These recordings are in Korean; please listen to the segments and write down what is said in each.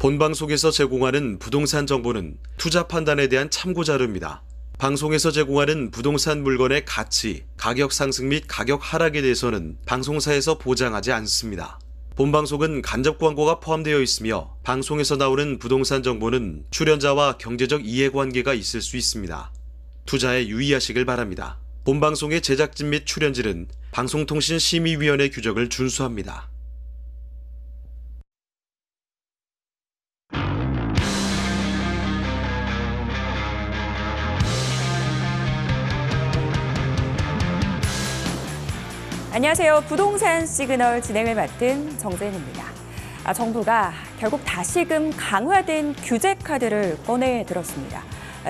본방송에서 제공하는 부동산 정보는 투자 판단에 대한 참고 자료입니다. 방송에서 제공하는 부동산 물건의 가치, 가격 상승 및 가격 하락에 대해서는 방송사에서 보장하지 않습니다. 본방송은 간접 광고가 포함되어 있으며 방송에서 나오는 부동산 정보는 출연자와 경제적 이해관계가 있을 수 있습니다. 투자에 유의하시길 바랍니다. 본방송의 제작진 및 출연진은 방송통신심의위원회 규정을 준수합니다. 안녕하세요. 부동산 시그널 진행을 맡은 정재인입니다. 정부가 결국 다시금 강화된 규제 카드를 꺼내 들었습니다.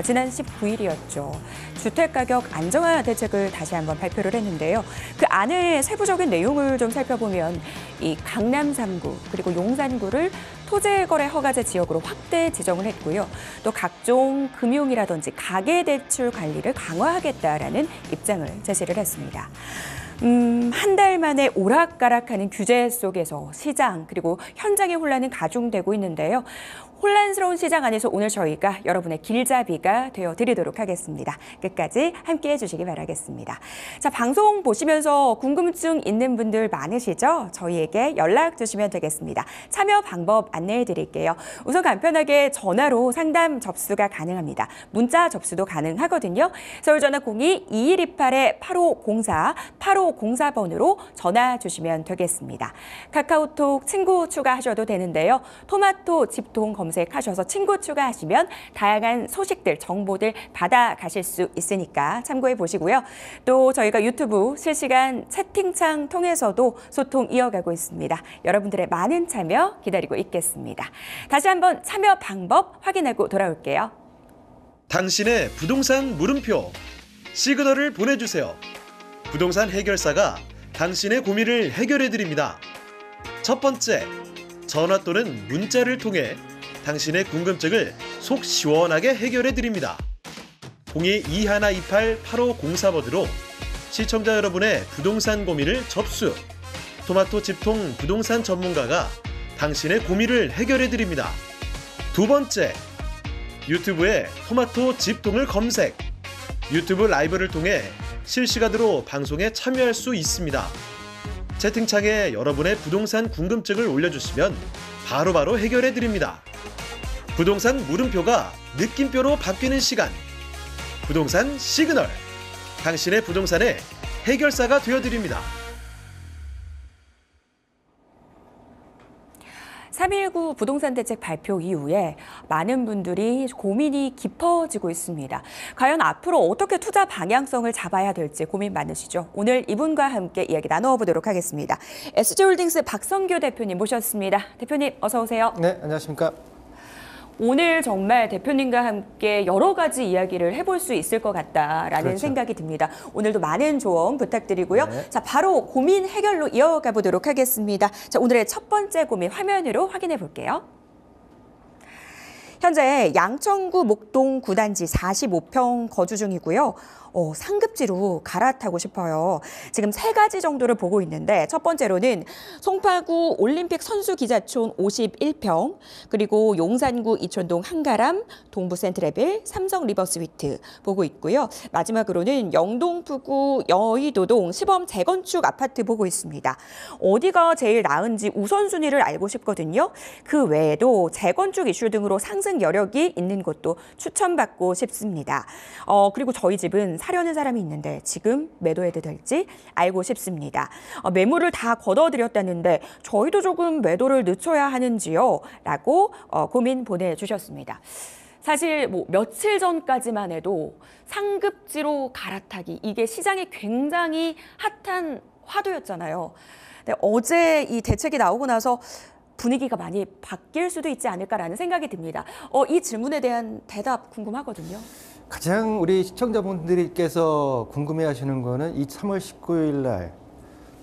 지난 19일이었죠. 주택가격 안정화 대책을 다시 한번 발표를 했는데요. 그 안에 세부적인 내용을 좀 살펴보면 이 강남 3구 그리고 용산구를 토지거래 허가제 지역으로 확대 지정을 했고요. 또 각종 금융이라든지 가계대출 관리를 강화하겠다라는 입장을 제시를 했습니다. 한 달 만에 오락가락하는 규제 속에서 시장 그리고 현장의 혼란은 가중되고 있는데요. 혼란스러운 시장 안에서 오늘 저희가 여러분의 길잡이가 되어드리도록 하겠습니다. 끝까지 함께해 주시기 바라겠습니다. 자, 방송 보시면서 궁금증 있는 분들 많으시죠? 저희에게 연락 주시면 되겠습니다. 참여 방법 안내해 드릴게요. 우선 간편하게 전화로 상담 접수가 가능합니다. 문자 접수도 가능하거든요. 서울전화 02-2128-8504, 8504번으로 전화 주시면 되겠습니다. 카카오톡 친구 추가하셔도 되는데요. 토마토 집통 검색하셔서 친구 추가하시면 다양한 소식들, 정보들 받아가실 수 있으니까 참고해 보시고요. 또 저희가 유튜브 실시간 채팅창 통해서도 소통 이어가고 있습니다. 여러분들의 많은 참여 기다리고 있겠습니다. 다시 한번 참여 방법 확인하고 돌아올게요. 당신의 부동산 물음표 시그널을 보내주세요. 부동산 해결사가 당신의 고민을 해결해 드립니다. 첫 번째, 전화 또는 문자를 통해 당신의 궁금증을 속 시원하게 해결해 드립니다. 02-2128-8504번으로 시청자 여러분의 부동산 고민을 접수. 토마토 집통 부동산 전문가가 당신의 고민을 해결해 드립니다. 두 번째, 유튜브에 토마토 집통을 검색. 유튜브 라이브를 통해 실시간으로 방송에 참여할 수 있습니다. 채팅창에 여러분의 부동산 궁금증을 올려주시면 바로바로 해결해 드립니다. 부동산 물음표가 느낌표로 바뀌는 시간. 부동산 시그널. 당신의 부동산의 해결사가 되어드립니다. 3.19 부동산 대책 발표 이후에 많은 분들이 고민이 깊어지고 있습니다. 과연 앞으로 어떻게 투자 방향성을 잡아야 될지 고민 많으시죠? 오늘 이분과 함께 이야기 나눠보도록 하겠습니다. SG홀딩스 박성규 대표님 모셨습니다. 대표님 어서 오세요. 네, 안녕하십니까? 오늘 정말 대표님과 함께 여러 가지 이야기를 해볼 수 있을 것 같다라는 그렇죠. 생각이 듭니다. 오늘도 많은 조언 부탁드리고요. 네. 자, 바로 고민 해결로 이어가 보도록 하겠습니다. 자, 오늘의 첫 번째 고민 화면으로 확인해 볼게요. 현재 양천구 목동 9단지 45평 거주 중이고요. 상급지로 갈아타고 싶어요. 지금 세 가지 정도를 보고 있는데 첫 번째로는 송파구 올림픽 선수기자촌 51평, 그리고 용산구 이촌동 한가람, 동부 센트레빌, 삼성 리버스위트 보고 있고요. 마지막으로는 영동푸구 여의도동 시범 재건축 아파트 보고 있습니다. 어디가 제일 나은지 우선순위를 알고 싶거든요. 그 외에도 재건축 이슈 등으로 상승 여력이 있는 곳도 추천받고 싶습니다. 그리고 저희 집은 사려는 사람이 있는데 지금 매도해도 될지 알고 싶습니다. 매물을 다 걷어들였다는데 저희도 조금 매도를 늦춰야 하는지요? 라고 고민 보내주셨습니다. 사실 뭐 며칠 전까지만 해도 상급지로 갈아타기, 이게 시장이 굉장히 핫한 화두였잖아요. 근데 어제 이 대책이 나오고 나서 분위기가 많이 바뀔 수도 있지 않을까라는 생각이 듭니다. 이 질문에 대한 대답 궁금하거든요. 가장 우리 시청자분들께서 궁금해하시는 거는 이 3월 19일 날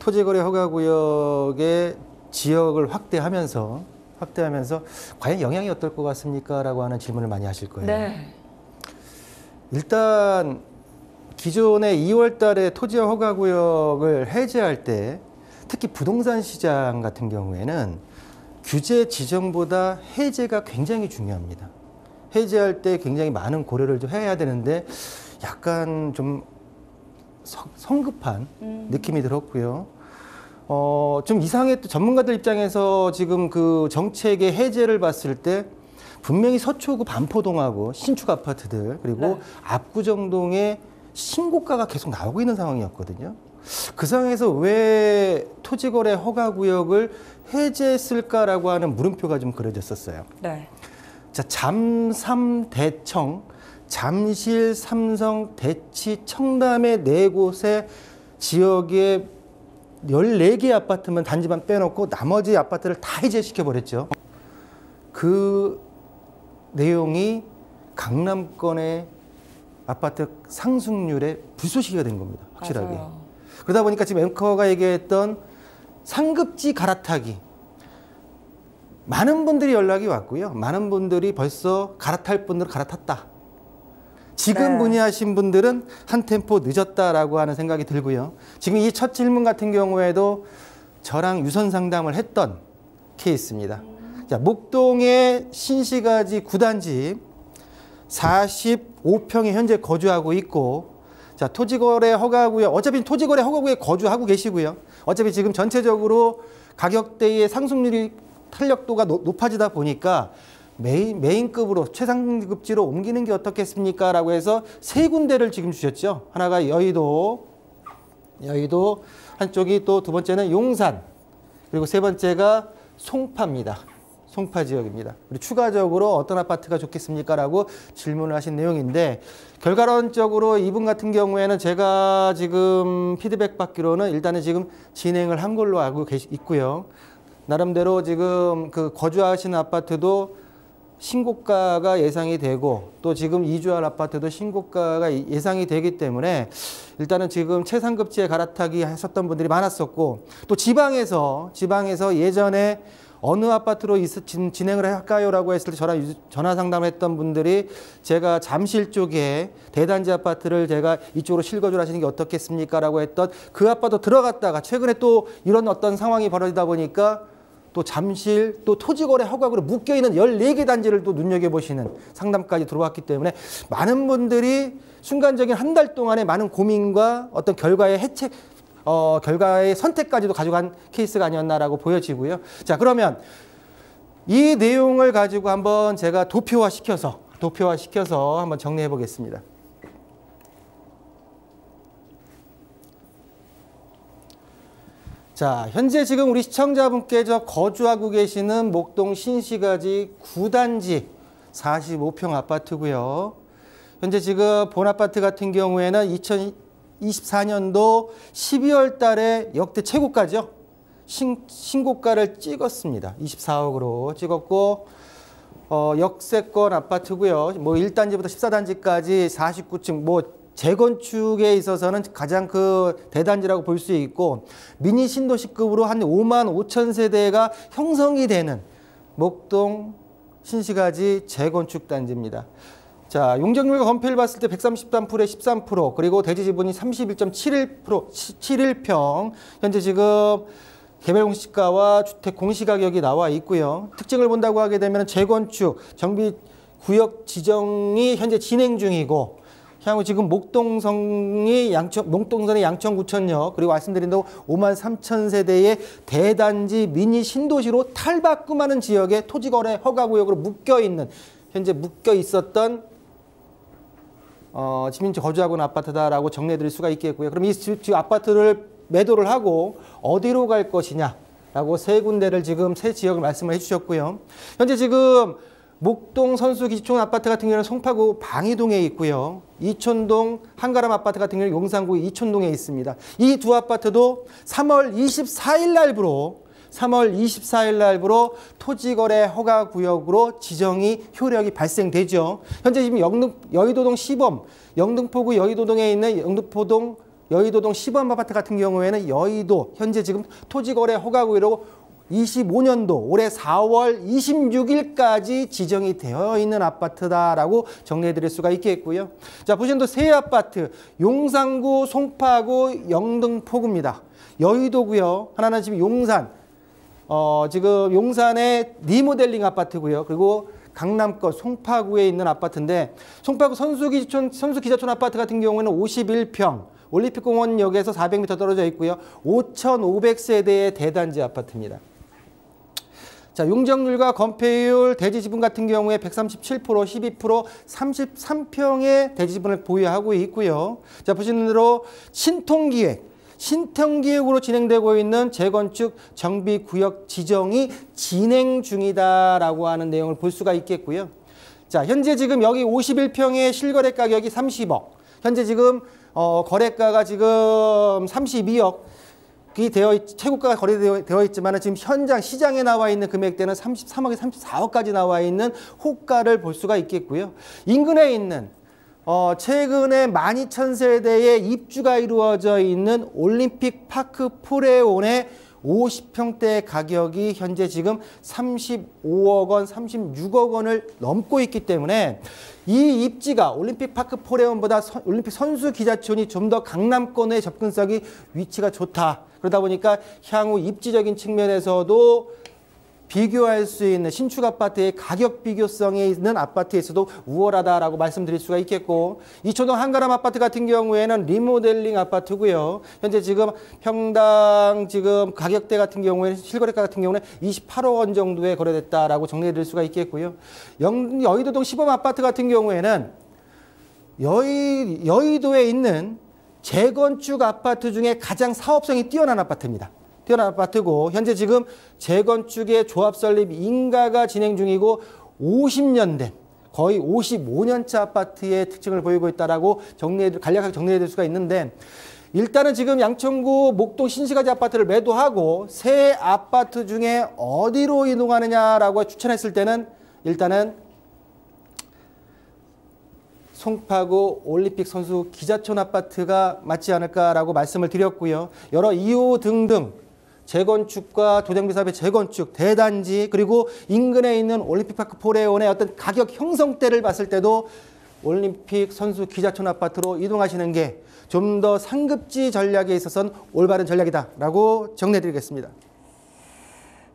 토지거래 허가구역의 지역을 확대하면서 과연 영향이 어떨 것 같습니까? 라고 하는 질문을 많이 하실 거예요. 네. 일단 기존에 2월 달에 토지 허가구역을 해제할 때 특히 부동산 시장 같은 경우에는 규제 지정보다 해제가 굉장히 중요합니다. 해제할 때 굉장히 많은 고려를 좀 해야 되는데 약간 좀 성급한 느낌이 들었고요. 좀 이상했던 전문가들 입장에서 지금 그 정책의 해제를 봤을 때 분명히 서초구 반포동하고 신축 아파트들 그리고 네. 압구정동에 신고가가 계속 나오고 있는 상황이었거든요. 그 상황에서 왜 토지거래 허가구역을 해제했을까라고 하는 물음표가 좀 그려졌었어요. 네. 자, 잠삼대청, 잠실, 삼성, 대치, 청담의 네 곳의 지역에 14개 아파트만 단지만 빼놓고 나머지 아파트를 다 해제시켜버렸죠. 그 내용이 강남권의 아파트 상승률에 불쏘시개가 된 겁니다. 확실하게. 맞아요. 그러다 보니까 지금 앵커가 얘기했던 상급지 갈아타기. 많은 분들이 연락이 왔고요. 많은 분들이 벌써 갈아탈 분들은 갈아탔다. 지금 네. 문의하신 분들은 한 템포 늦었다라고 하는 생각이 들고요. 지금 이 첫 질문 같은 경우에도 저랑 유선 상담을 했던 케이스입니다. 자, 목동의 신시가지 9단지 45평에 현재 거주하고 있고, 자, 토지거래 허가구역, 어차피 토지거래 허가구역에 거주하고 계시고요. 어차피 지금 전체적으로 가격대의 상승률이 탄력도가 높아지다 보니까 메인급으로 최상급지로 옮기는 게 어떻겠습니까? 라고 해서 세 군데를 지금 주셨죠. 하나가 여의도 한쪽이 또 두 번째는 용산, 그리고 세 번째가 송파입니다. 송파 지역입니다. 그리고 추가적으로 어떤 아파트가 좋겠습니까? 라고 질문을 하신 내용인데, 결과론적으로 이분 같은 경우에는 제가 지금 피드백 받기로는 일단은 지금 진행을 한 걸로 알고 있고요. 나름대로 지금 그 거주하시는 아파트도 신고가가 예상이 되고, 또 지금 이주할 아파트도 신고가가 예상이 되기 때문에 일단은 지금 최상급지에 갈아타기 하셨던 분들이 많았었고, 또 지방에서 예전에 어느 아파트로 진행을 할까요? 라고 했을 때 저랑 전화 상담을 했던 분들이 제가 잠실 쪽에 대단지 아파트를 제가 이쪽으로 실거주를 하시는 게 어떻겠습니까? 라고 했던 그 아파트 들어갔다가 최근에 또 이런 어떤 상황이 벌어지다 보니까 또 잠실 또 토지거래 허가구로 묶여있는 14개 단지를 또 눈여겨보시는 상담까지 들어왔기 때문에 많은 분들이 순간적인 한 달 동안의 많은 고민과 어떤 결과의 결과의 선택까지도 가져간 케이스가 아니었나라고 보여지고요. 자, 그러면 이 내용을 가지고 한번 제가 도표화시켜서 한번 정리해 보겠습니다. 자, 현재 지금 우리 시청자분께서 거주하고 계시는 목동 신시가지 9단지 45평 아파트고요. 현재 지금 본 아파트 같은 경우에는 2024년도 12월 달에 역대 최고가죠. 신고가를 찍었습니다. 24억으로 찍었고, 역세권 아파트고요. 뭐 1단지부터 14단지까지 49층, 뭐 재건축에 있어서는 가장 그 대단지라고 볼 수 있고, 미니 신도시급으로 한 5만 5천 세대가 형성이 되는 목동 신시가지 재건축 단지입니다. 자, 용적률과 건폐를 봤을 때 133%에 13%, 그리고 대지 지분이 31.71평, 현재 지금 개별 공시가와 주택 공시가격이 나와 있고요. 특징을 본다고 하게 되면 재건축, 정비 구역 지정이 현재 진행 중이고, 향후 지금 목동선의 양천구천역, 그리고 말씀드린 대로 5만 3천 세대의 대단지 미니 신도시로 탈바꿈하는 지역에 토지거래 허가구역으로 현재 묶여 있었던 시민층 거주하고 있는 아파트다라고 정리해드릴 수가 있겠고요. 그럼 이 아파트를 매도를 하고 어디로 갈 것이냐라고 세 군데를 지금 세 지역을 말씀을 해주셨고요. 현재 지금 목동 선수기지촌 아파트 같은 경우는 송파구 방이동에 있고요. 이촌동 한가람 아파트 같은 경우는 용산구 이촌동에 있습니다. 이 두 아파트도 3월 24일 날부로 토지거래 허가구역으로 지정이 효력이 발생되죠. 현재 지금 여의도동 시범, 영등포구 여의도동에 있는 여의도동 시범 아파트 같은 경우에는 현재 지금 토지거래 허가구역으로 25년도 올해 4월 26일까지 지정이 되어 있는 아파트다라고 정리해 드릴 수가 있겠고요. 자, 보시면 또 세 아파트, 용산구, 송파구, 영등포구입니다. 여의도고요. 하나는 지금 용산, 지금 용산의 리모델링 아파트고요. 그리고 강남권 송파구에 있는 아파트인데 송파구 선수기자촌 아파트 같은 경우에는 51평, 올림픽공원역에서 400m 떨어져 있고요. 5,500세대의 대단지 아파트입니다. 자, 용적률과 건폐율, 대지지분 같은 경우에 137%, 12%, 33평의 대지지분을 보유하고 있고요. 자, 보시는 대로 신통기획으로 진행되고 있는 재건축 정비구역 지정이 진행 중이다라고 하는 내용을 볼 수가 있겠고요. 자, 현재 지금 여기 51평의 실거래 가격이 30억. 현재 지금 거래가가 지금 32억. 최고가가 거래되어 있지만 지금 현장 시장에 나와 있는 금액대는 33억에 34억까지 나와 있는 호가를 볼 수가 있겠고요. 인근에 있는 최근에 12,000세대의 입주가 이루어져 있는 올림픽 파크 포레온의 50평대 가격이 현재 지금 35억 원, 36억 원을 넘고 있기 때문에 이 입지가 올림픽 파크 포레온보다 올림픽 선수 기자촌이 좀 더 강남권의 접근성이 위치가 좋다. 그러다 보니까 향후 입지적인 측면에서도 비교할 수 있는 신축 아파트의 가격 비교성에 있는 아파트에서도 우월하다라고 말씀드릴 수가 있겠고, 이초동 한가람 아파트 같은 경우에는 리모델링 아파트고요. 현재 지금 평당 지금 가격대 같은 경우에는 실거래가 같은 경우는 28억 원 정도에 거래됐다라고 정리해 드릴 수가 있겠고요. 여의도동 시범 아파트 같은 경우에는 여의도에 있는 재건축 아파트 중에 가장 사업성이 뛰어난 아파트입니다. 뛰어난 아파트고 현재 지금 재건축의 조합 설립 인가가 진행 중이고 50년 된 거의 55년차 아파트의 특징을 보이고 있다라고 간략하게 정리해 드릴 수가 있는데, 일단은 지금 양천구 목동 신시가지 아파트를 매도하고 새 아파트 중에 어디로 이동하느냐라고 추천했을 때는 일단은 송파구 올림픽 선수 기자촌 아파트가 맞지 않을까라고 말씀을 드렸고요. 여러 이유 등등 재건축과 도장비 사업의 재건축, 대단지, 그리고 인근에 있는 올림픽파크 포레온의 어떤 가격 형성대를 봤을 때도 올림픽 선수 기자촌 아파트로 이동하시는 게 좀 더 상급지 전략에 있어서는 올바른 전략이다라고 정리해드리겠습니다.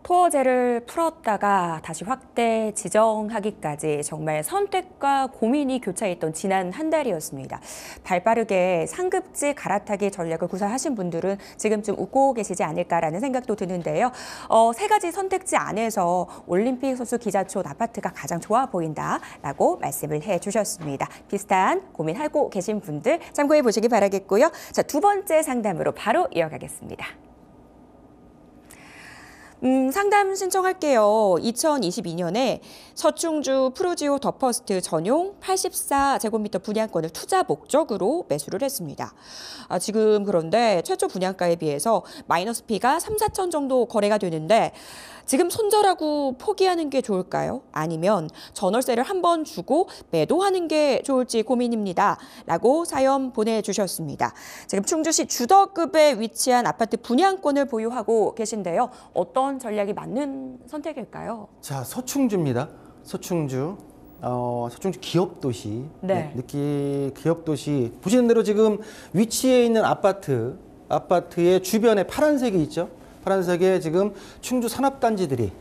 토어제를 풀었다가 다시 확대 지정하기까지 정말 선택과 고민이 교차했던 지난 한 달이었습니다. 발빠르게 상급지 갈아타기 전략을 구사하신 분들은 지금쯤 웃고 계시지 않을까라는 생각도 드는데요. 세 가지 선택지 안에서 올림픽 선수 기자촌 아파트가 가장 좋아 보인다라고 말씀을 해주셨습니다. 비슷한 고민하고 계신 분들 참고해 보시기 바라겠고요. 자, 두 번째 상담으로 바로 이어가겠습니다. 상담 신청할게요. 2022년에 서충주 프루지오 더 퍼스트 전용 84제곱미터 분양권을 투자 목적으로 매수를 했습니다. 지금 그런데 최초 분양가에 비해서 마이너스 피가 3, 4천 정도 거래가 되는데 지금 손절하고 포기하는 게 좋을까요? 아니면 전월세를 한번 주고 매도하는 게 좋을지 고민입니다. 라고 사연 보내주셨습니다. 지금 충주시 주덕급에 위치한 아파트 분양권을 보유하고 계신데요. 어떤 전략이 맞는 선택일까요? 자, 서충주입니다. 서충주. 서충주 기업도시. 네. 기업도시. 보시는 대로 지금 위치에 있는 아파트의 주변에 파란색이 있죠. 파란색에 지금 충주 산업단지들이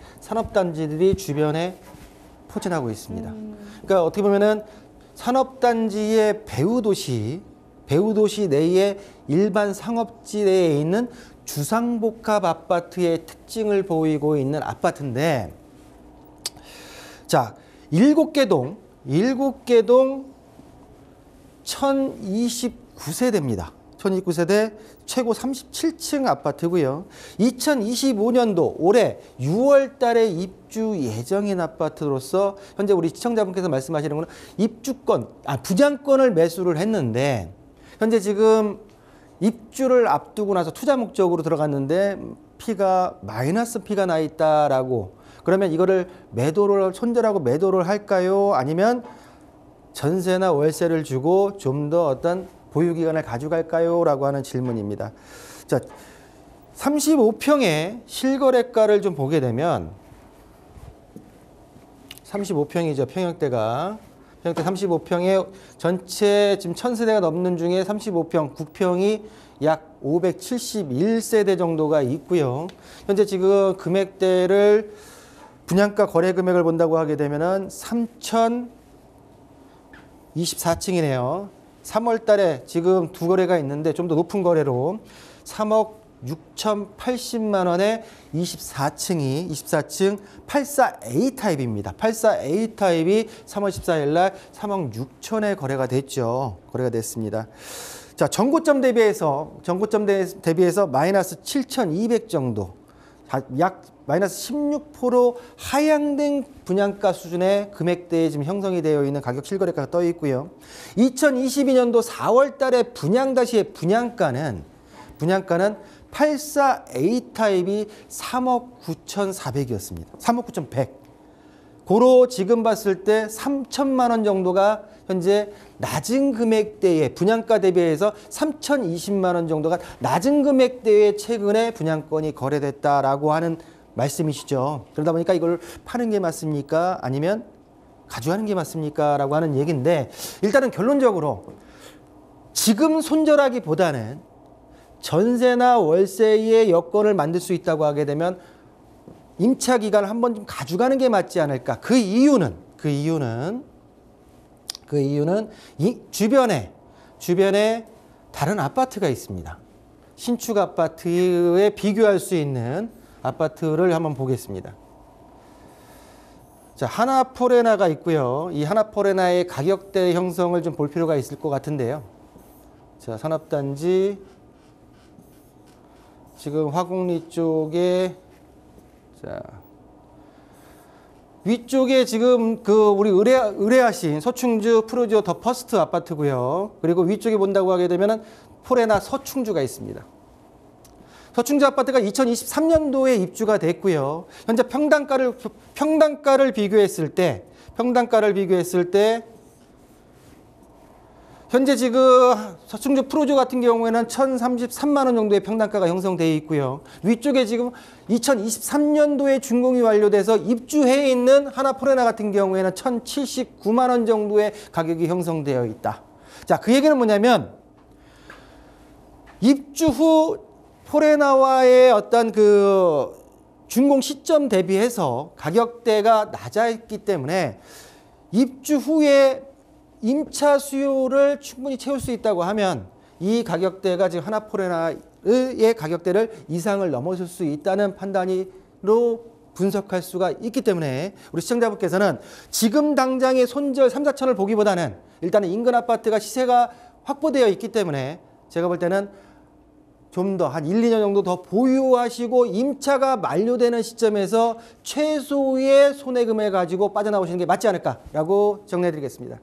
주변에 포진하고 있습니다. 그러니까 어떻게 보면은 산업단지의 배후도시 내에 일반 상업지 내에 있는 주상복합 아파트의 특징을 보이고 있는 아파트인데, 자, 7개 동 1029세대입니다. 1029세대 최고 37층 아파트고요. 2025년도 올해 6월 달에 입주 예정인 아파트로서 현재 우리 시청자분께서 말씀하시는 거는 분양권을 매수를 했는데, 현재 지금 입주를 앞두고 나서 투자 목적으로 들어갔는데 마이너스 피가 나 있다라고, 그러면 이거를 손절하고 매도를 할까요? 아니면 전세나 월세를 주고 좀 더 어떤 보유기간을 가져갈까요? 라고 하는 질문입니다. 자, 35평의 실거래가를 좀 보게 되면 35평이죠. 평형대가 형태 35평에 전체 지금 1000세대가 넘는 중에 35평, 9평이 약 571세대 정도가 있고요. 현재 지금 금액대를 분양가 거래 금액을 본다고 하게 되면은 3024층이네요. 3월 달에 지금 두 거래가 있는데 좀 더 높은 거래로 3억 6,080만 원에 24층 84A 타입입니다. 84A 타입이 3월 14일 날 3억 6천에 거래가 됐죠. 거래가 됐습니다. 자, 전고점 대비해서 마이너스 7,200 정도, 약 마이너스 16% 하향된 분양가 수준의 금액대에 지금 형성이 되어 있는 가격 실거래가가 떠 있고요. 2022년도 4월 달에 분양 당시의 분양가는 84A 타입이 3억 9,400이었습니다. 3억 9,100. 고로 지금 봤을 때 3천만 원 정도가 현재 낮은 금액대에 분양가 대비해서 3,020만 원 정도가 낮은 금액대에 최근에 분양권이 거래됐다라고 하는 말씀이시죠. 그러다 보니까 이걸 파는 게 맞습니까? 아니면 가져가는 게 맞습니까? 라고 하는 얘기인데, 일단은 결론적으로 지금 손절하기보다는 전세나 월세의 여건을 만들 수 있다고 하게 되면 임차 기간을 한번 좀 가져가는 게 맞지 않을까. 그 이유는 이 주변에 다른 아파트가 있습니다. 신축 아파트에 비교할 수 있는 아파트를 한번 보겠습니다. 자, 하나포레나가 있고요. 이 하나포레나의 가격대 형성을 좀 볼 필요가 있을 것 같은데요. 자, 산업단지 지금 화곡리 쪽에, 자, 위쪽에 지금 우리 의뢰하신 서충주 프로지오 더 퍼스트 아파트고요. 그리고 위쪽에 본다고 하게 되면은 포레나 서충주가 있습니다. 서충주 아파트가 2023년도에 입주가 됐고요. 현재 평당가를 비교했을 때 현재 지금 서충주 프로조 같은 경우에는 1,033만 원 정도의 평당가가 형성되어 있고요. 위쪽에 지금 2023년도에 준공이 완료돼서 입주해 있는 하나포레나 같은 경우에는 1,079만 원 정도의 가격이 형성되어 있다. 자, 그 얘기는 뭐냐면 입주 후 포레나와의 어떤 그 준공 시점 대비해서 가격대가 낮았기 때문에 입주 후에 임차 수요를 충분히 채울 수 있다고 하면 이 가격대가 지금 하나포레나의 가격대를 이상을 넘어설 수 있다는 판단으로 분석할 수가 있기 때문에 우리 시청자분께서는 지금 당장의 손절 3, 4천을 보기보다는 일단은 인근 아파트가 시세가 확보되어 있기 때문에 제가 볼 때는 좀 더 한 1, 2년 정도 더 보유하시고 임차가 만료되는 시점에서 최소의 손해금을 가지고 빠져나오시는 게 맞지 않을까라고 정리해드리겠습니다.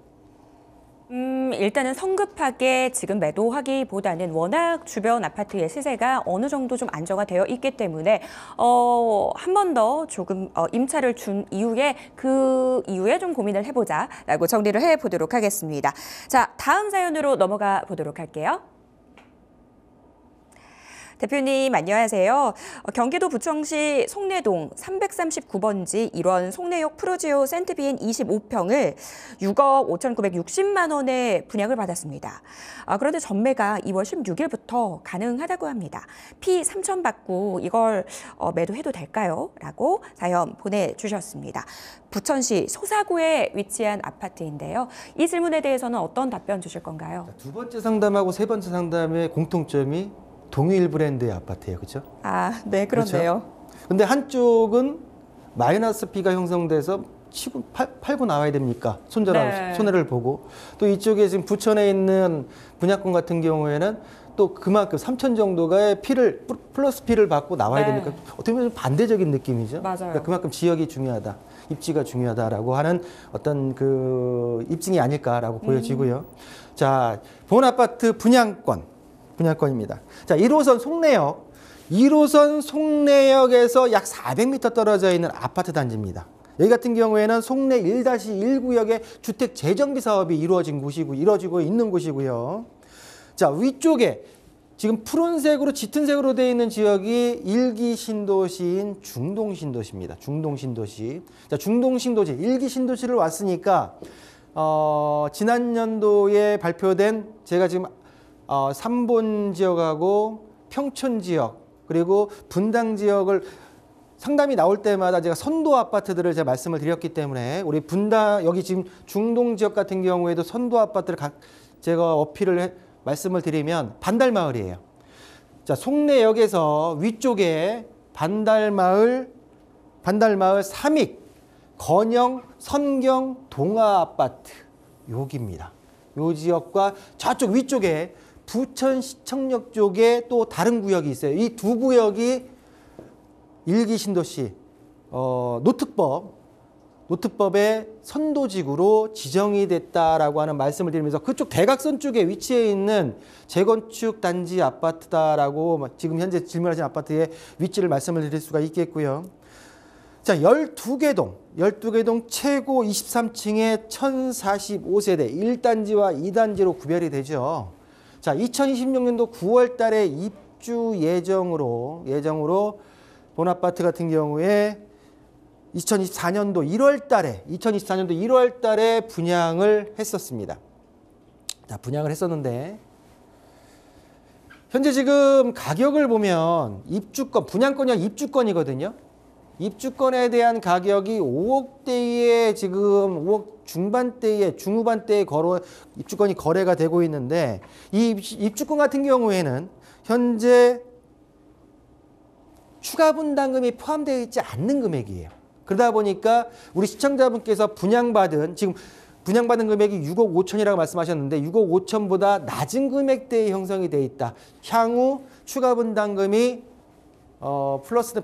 일단은 성급하게 지금 매도하기보다는 워낙 주변 아파트의 시세가 어느 정도 좀 안정화 되어 있기 때문에 한 번 더 조금 임차를 준 이후에 그 이후에 좀 고민을 해보자라고 정리를 해보도록 하겠습니다. 자, 다음 사연으로 넘어가 보도록 할게요. 대표님 안녕하세요. 경기도 부천시 송내동 339번지 1원 송내역 프로지오 센트비엔 25평을 6억 5,960만 원에 분양을 받았습니다. 그런데 전매가 2월 16일부터 가능하다고 합니다. 피 3천 받고 이걸 매도해도 될까요? 라고 사연 보내주셨습니다. 부천시 소사구에 위치한 아파트인데요. 이 질문에 대해서는 어떤 답변 주실 건가요? 두 번째 상담하고 세 번째 상담의 공통점이 동일 브랜드의 아파트예요. 그렇죠? 아, 네, 그렇네요. 근데 한쪽은 마이너스 P가 형성돼서 팔고 나와야 됩니까? 손해를 보고. 또 이쪽에 지금 부천에 있는 분양권 같은 경우에는 또 그만큼 3천 정도가 플러스 P를 받고 나와야 됩니까? 어떻게 보면 반대적인 느낌이죠. 맞아요. 그러니까 그만큼 지역이 중요하다. 입지가 중요하다라고 하는 어떤 그 입증이 아닐까라고 보여지고요. 자, 본 아파트 분양권입니다. 자, 1호선 송내역에서 약 400m 떨어져 있는 아파트 단지입니다. 여기 같은 경우에는 송내 1-1구역의 주택 재정비 사업이 이루어지고 있는 곳이고요. 자, 위쪽에 지금 푸른색으로 짙은 색으로 되어 있는 지역이 1기 신도시인 중동신도시입니다. 중동신도시. 자, 중동신도시 1기 신도시를 왔으니까 지난 연도에 발표된 제가 지금 삼본 지역하고 평촌 지역 그리고 분당 지역을 상담이 나올 때마다 제가 선도 아파트들을 제가 말씀을 드렸기 때문에 우리 분당 여기 지금 중동 지역 같은 경우에도 선도 아파트를 제가 말씀을 드리면 반달마을이에요. 자, 송내역에서 위쪽에 반달마을 삼익 건영 선경 동아 아파트 여기입니다. 요 지역과 저쪽 위쪽에 부천 시청역 쪽에 또 다른 구역이 있어요. 이 두 구역이 일기 신도시 노특법의 선도지구로 지정이 됐다라고 하는 말씀을 드리면서 그쪽 대각선 쪽에 위치해 있는 재건축 단지 아파트다라고 지금 현재 질문하신 아파트의 위치를 말씀을 드릴 수가 있겠고요. 자, 12개 동 최고 23층에 1045세대 1단지와 2단지로 구별이 되죠. 자, 2026년도 9월 달에 입주 예정으로 본 아파트 같은 경우에 2024년도 1월 달에 분양을 했었습니다. 자, 분양을 했었는데 현재 지금 가격을 보면 분양권이 입주권이거든요. 입주권에 대한 가격이 5억대에 지금 5억 중후반대에 입주권이 거래가 되고 있는데 이 입주권 같은 경우에는 현재 추가 분담금이 포함되어 있지 않는 금액이에요. 그러다 보니까 우리 시청자분께서 분양받은 금액이 6억 5천이라고 말씀하셨는데 6억 5천보다 낮은 금액대에 형성이 되어 있다. 향후 추가 분담금이 플러스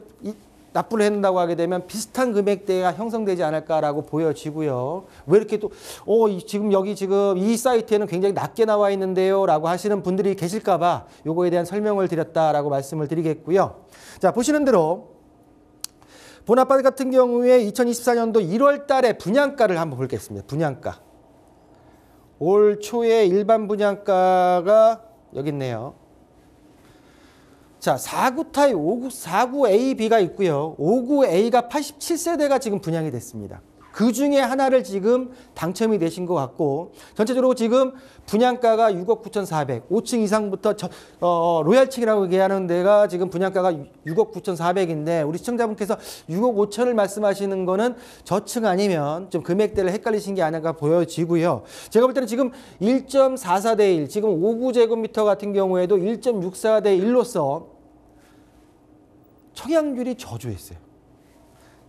납부를 해놓는다고 하게 되면 비슷한 금액대가 형성되지 않을까라고 보여지고요. 왜 이렇게 또 지금 이 사이트에는 굉장히 낮게 나와 있는데요 라고 하시는 분들이 계실까 봐 요거에 대한 설명을 드렸다라고 말씀을 드리겠고요. 자, 보시는 대로 본 아파트 같은 경우에 2024년도 1월 달에 분양가를 한번 보겠습니다. 분양가. 올 초에 일반 분양가가 여기 있네요. 자, 4구 타입, 4구 A, B가 있고요. 5구 A가 87세대가 지금 분양이 됐습니다. 그 중에 하나를 지금 당첨이 되신 것 같고 전체적으로 지금 분양가가 6억 9,400, 5층 이상부터 로얄층이라고 얘기하는 데가 지금 분양가가 6억 9,400인데 우리 시청자분께서 6억 5천을 말씀하시는 거는 저층 아니면 좀 금액대를 헷갈리신 게 아닌가 보여지고요. 제가 볼 때는 지금 1.44대 1, 지금 5구 제곱미터 같은 경우에도 1.64대 1로서 청약률이 저조했어요.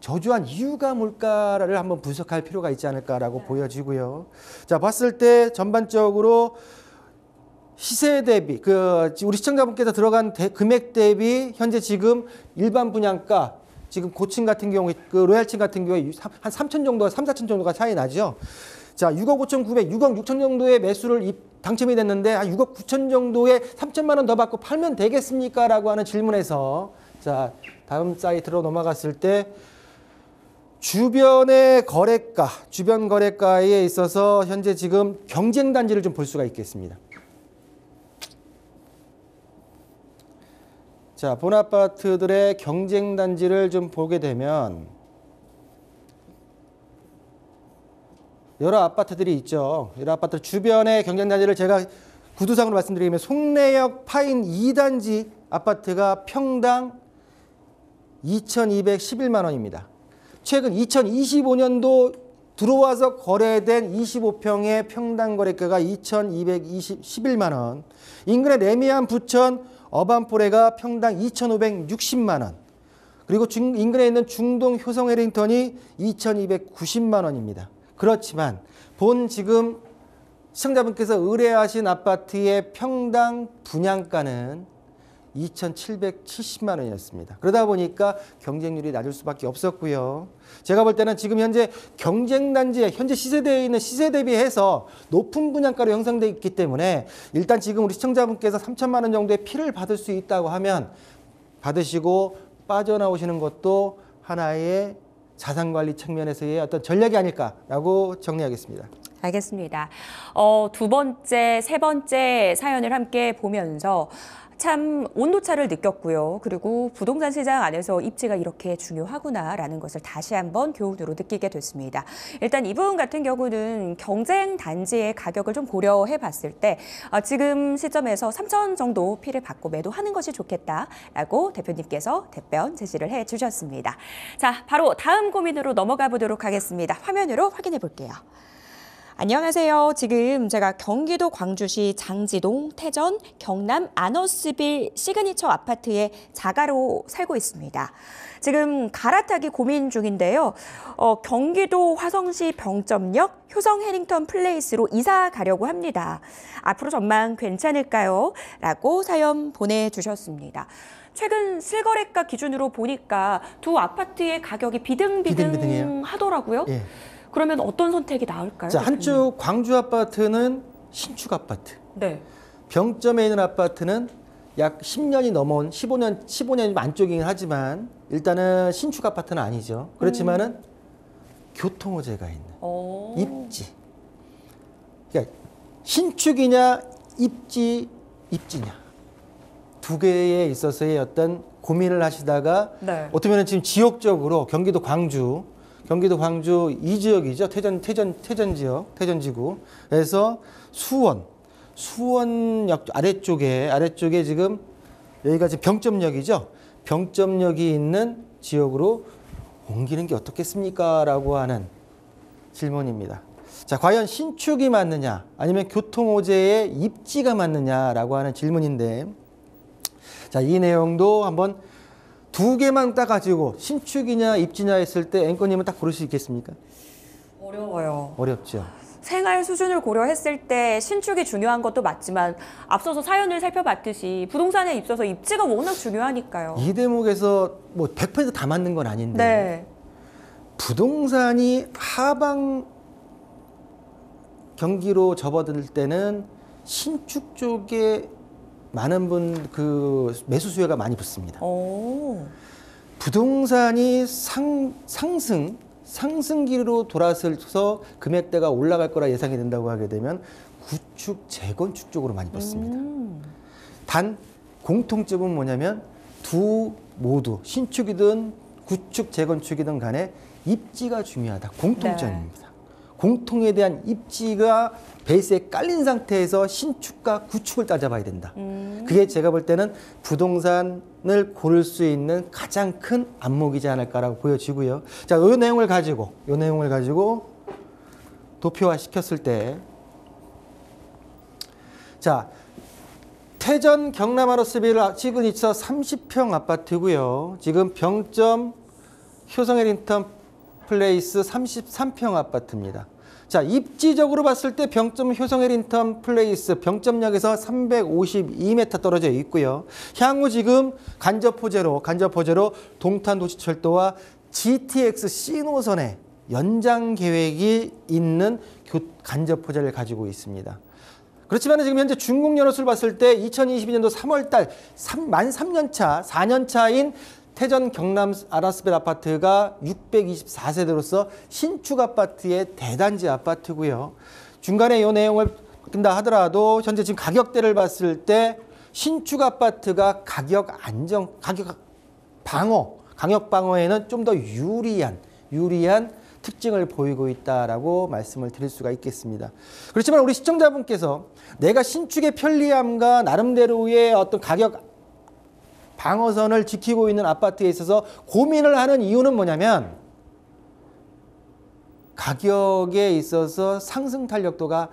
저조한 이유가 뭘까를 한번 분석할 필요가 있지 않을까라고 보여지고요. 자, 봤을 때 전반적으로 시세 대비 우리 시청자분께서 들어간 금액 대비 현재 지금 일반 분양가 지금 고층 같은 경우에 로얄층 같은 경우에 한 3천 정도가 3, 4천 정도가 차이 나죠. 자, 6억 5천 9백, 6억 6천 정도의 매수를 당첨이 됐는데 한 6억 9천 정도에 3천만 원 더 받고 팔면 되겠습니까? 라고 하는 질문에서 자, 다음 사이트로 넘어갔을 때 주변 거래가에 있어서 현재 지금 경쟁 단지를 좀 볼 수가 있겠습니다. 자, 본 아파트들의 경쟁 단지를 좀 보게 되면 여러 아파트들이 있죠. 여러 아파트 주변의 경쟁 단지를 제가 구두상으로 말씀드리면 송내역 파인 2단지 아파트가 평당 2,211만 원입니다. 최근 2025년도 들어와서 거래된 25평의 평당 거래가가 2,211만 원. 인근의 레미안 부천 어반포레가 평당 2,560만 원. 그리고 인근에 있는 중동 효성 해링턴이 2,290만 원입니다. 그렇지만 본 지금 시청자분께서 의뢰하신 아파트의 평당 분양가는 2,770만 원이었습니다. 그러다 보니까 경쟁률이 낮을 수밖에 없었고요. 제가 볼 때는 지금 현재 경쟁단지에 현재 시세대에 있는 시세 대비해서 높은 분양가로 형성되어 있기 때문에 일단 지금 우리 시청자분께서 3천만 원 정도의 피를 받을 수 있다고 하면 받으시고 빠져나오시는 것도 하나의 자산관리 측면에서의 어떤 전략이 아닐까라고 정리하겠습니다. 알겠습니다. 두 번째, 세 번째 사연을 함께 보면서 참 온도차를 느꼈고요. 그리고 부동산 시장 안에서 입지가 이렇게 중요하구나라는 것을 다시 한번 교훈으로 느끼게 됐습니다. 일단 이 부분 같은 경우는 경쟁 단지의 가격을 좀 고려해 봤을 때 지금 시점에서 3천 정도 피를 받고 매도하는 것이 좋겠다라고 대표님께서 답변 제시를 해 주셨습니다. 자, 바로 다음 고민으로 넘어가 보도록 하겠습니다. 화면으로 확인해 볼게요. 안녕하세요. 지금 제가 경기도 광주시 장지동, 태전, 경남 아너스빌 시그니처 아파트에 자가로 살고 있습니다. 지금 갈아타기 고민 중인데요. 경기도 화성시 병점역 효성 해링턴 플레이스로 이사 가려고 합니다. 앞으로 전망 괜찮을까요? 라고 사연 보내주셨습니다. 최근 실거래가 기준으로 보니까 두 아파트의 가격이 비등비등 하더라고요. 예. 그러면 어떤 선택이 나을까요? 자, 한쪽 광주 아파트는 신축 아파트. 네. 병점에 있는 아파트는 약 10년이 넘어온 15년 안쪽이긴 하지만 일단은 신축 아파트는 아니죠. 그렇지만은 교통호재가 있는 입지. 그러니까 신축이냐 입지냐 두 개에 있어서의 어떤 고민을 하시다가 네. 어떻게 보면 지금 지역적으로 경기도 광주 이 지역이죠. 태전 지역, 태전지구. 그래서 수원역 아래쪽에 지금 여기가 지금 병점역이죠. 병점역이 있는 지역으로 옮기는 게 어떻겠습니까? 라고 하는 질문입니다. 자, 과연 신축이 맞느냐, 아니면 교통호재의 입지가 맞느냐라고 하는 질문인데, 자, 이 내용도 한번 두 개만 딱 가지고 신축이냐 입지냐 했을 때 앵커님은 딱 고를 수 있겠습니까? 어려워요. 어렵죠. 생활 수준을 고려했을 때 신축이 중요한 것도 맞지만 앞서서 사연을 살펴봤듯이 부동산에 있어서 입지가 워낙 중요하니까요. 이 대목에서 뭐 100%다 맞는 건 아닌데 네. 부동산이 하방 경기로 접어들 때는 신축 쪽에 많은 그 매수 수요가 많이 붙습니다. 부동산이 상승기로 돌아서서 금액대가 올라갈 거라 예상이 된다고 하게 되면 구축, 재건축 쪽으로 많이 붙습니다. 단 공통점은 뭐냐면 모두 신축이든 구축, 재건축이든 간에 입지가 중요하다. 공통점입니다. 네. 공통에 대한 입지가 베이스에 깔린 상태에서 신축과 구축을 따져봐야 된다. 그게 제가 볼 때는 부동산을 고를 수 있는 가장 큰 안목이지 않을까라고 보여지고요. 자, 이 내용을 가지고 도표화 시켰을 때, 자, 태전 경남 아너스빌 시그니처 30평 아파트고요. 지금 병점 효성 해링턴 플레이스 33평 아파트입니다. 자, 입지적으로 봤을 때 병점 효성 해링턴 플레이스 병점역에서 352m 떨어져 있고요. 향후 지금 간접 호재로 동탄도시철도와 GTX C 노선의 연장 계획이 있는 간접 호재를 가지고 있습니다. 그렇지만 지금 현재 준공 연호수를 봤을 때 2022년도 3월달 만 3년차, 4년차인 태전 경남 아너스빌 아파트가 624세대로서 신축 아파트의 대단지 아파트고요. 중간에 이 내용을 낀다 하더라도 현재 지금 가격대를 봤을 때 신축 아파트가 가격 방어에는 좀 더 유리한 특징을 보이고 있다라고 말씀을 드릴 수가 있겠습니다. 그렇지만 우리 시청자분께서 내가 신축의 편리함과 나름대로의 어떤 가격 방어선을 지키고 있는 아파트에 있어서 고민을 하는 이유는 뭐냐면 가격에 있어서 상승 탄력도가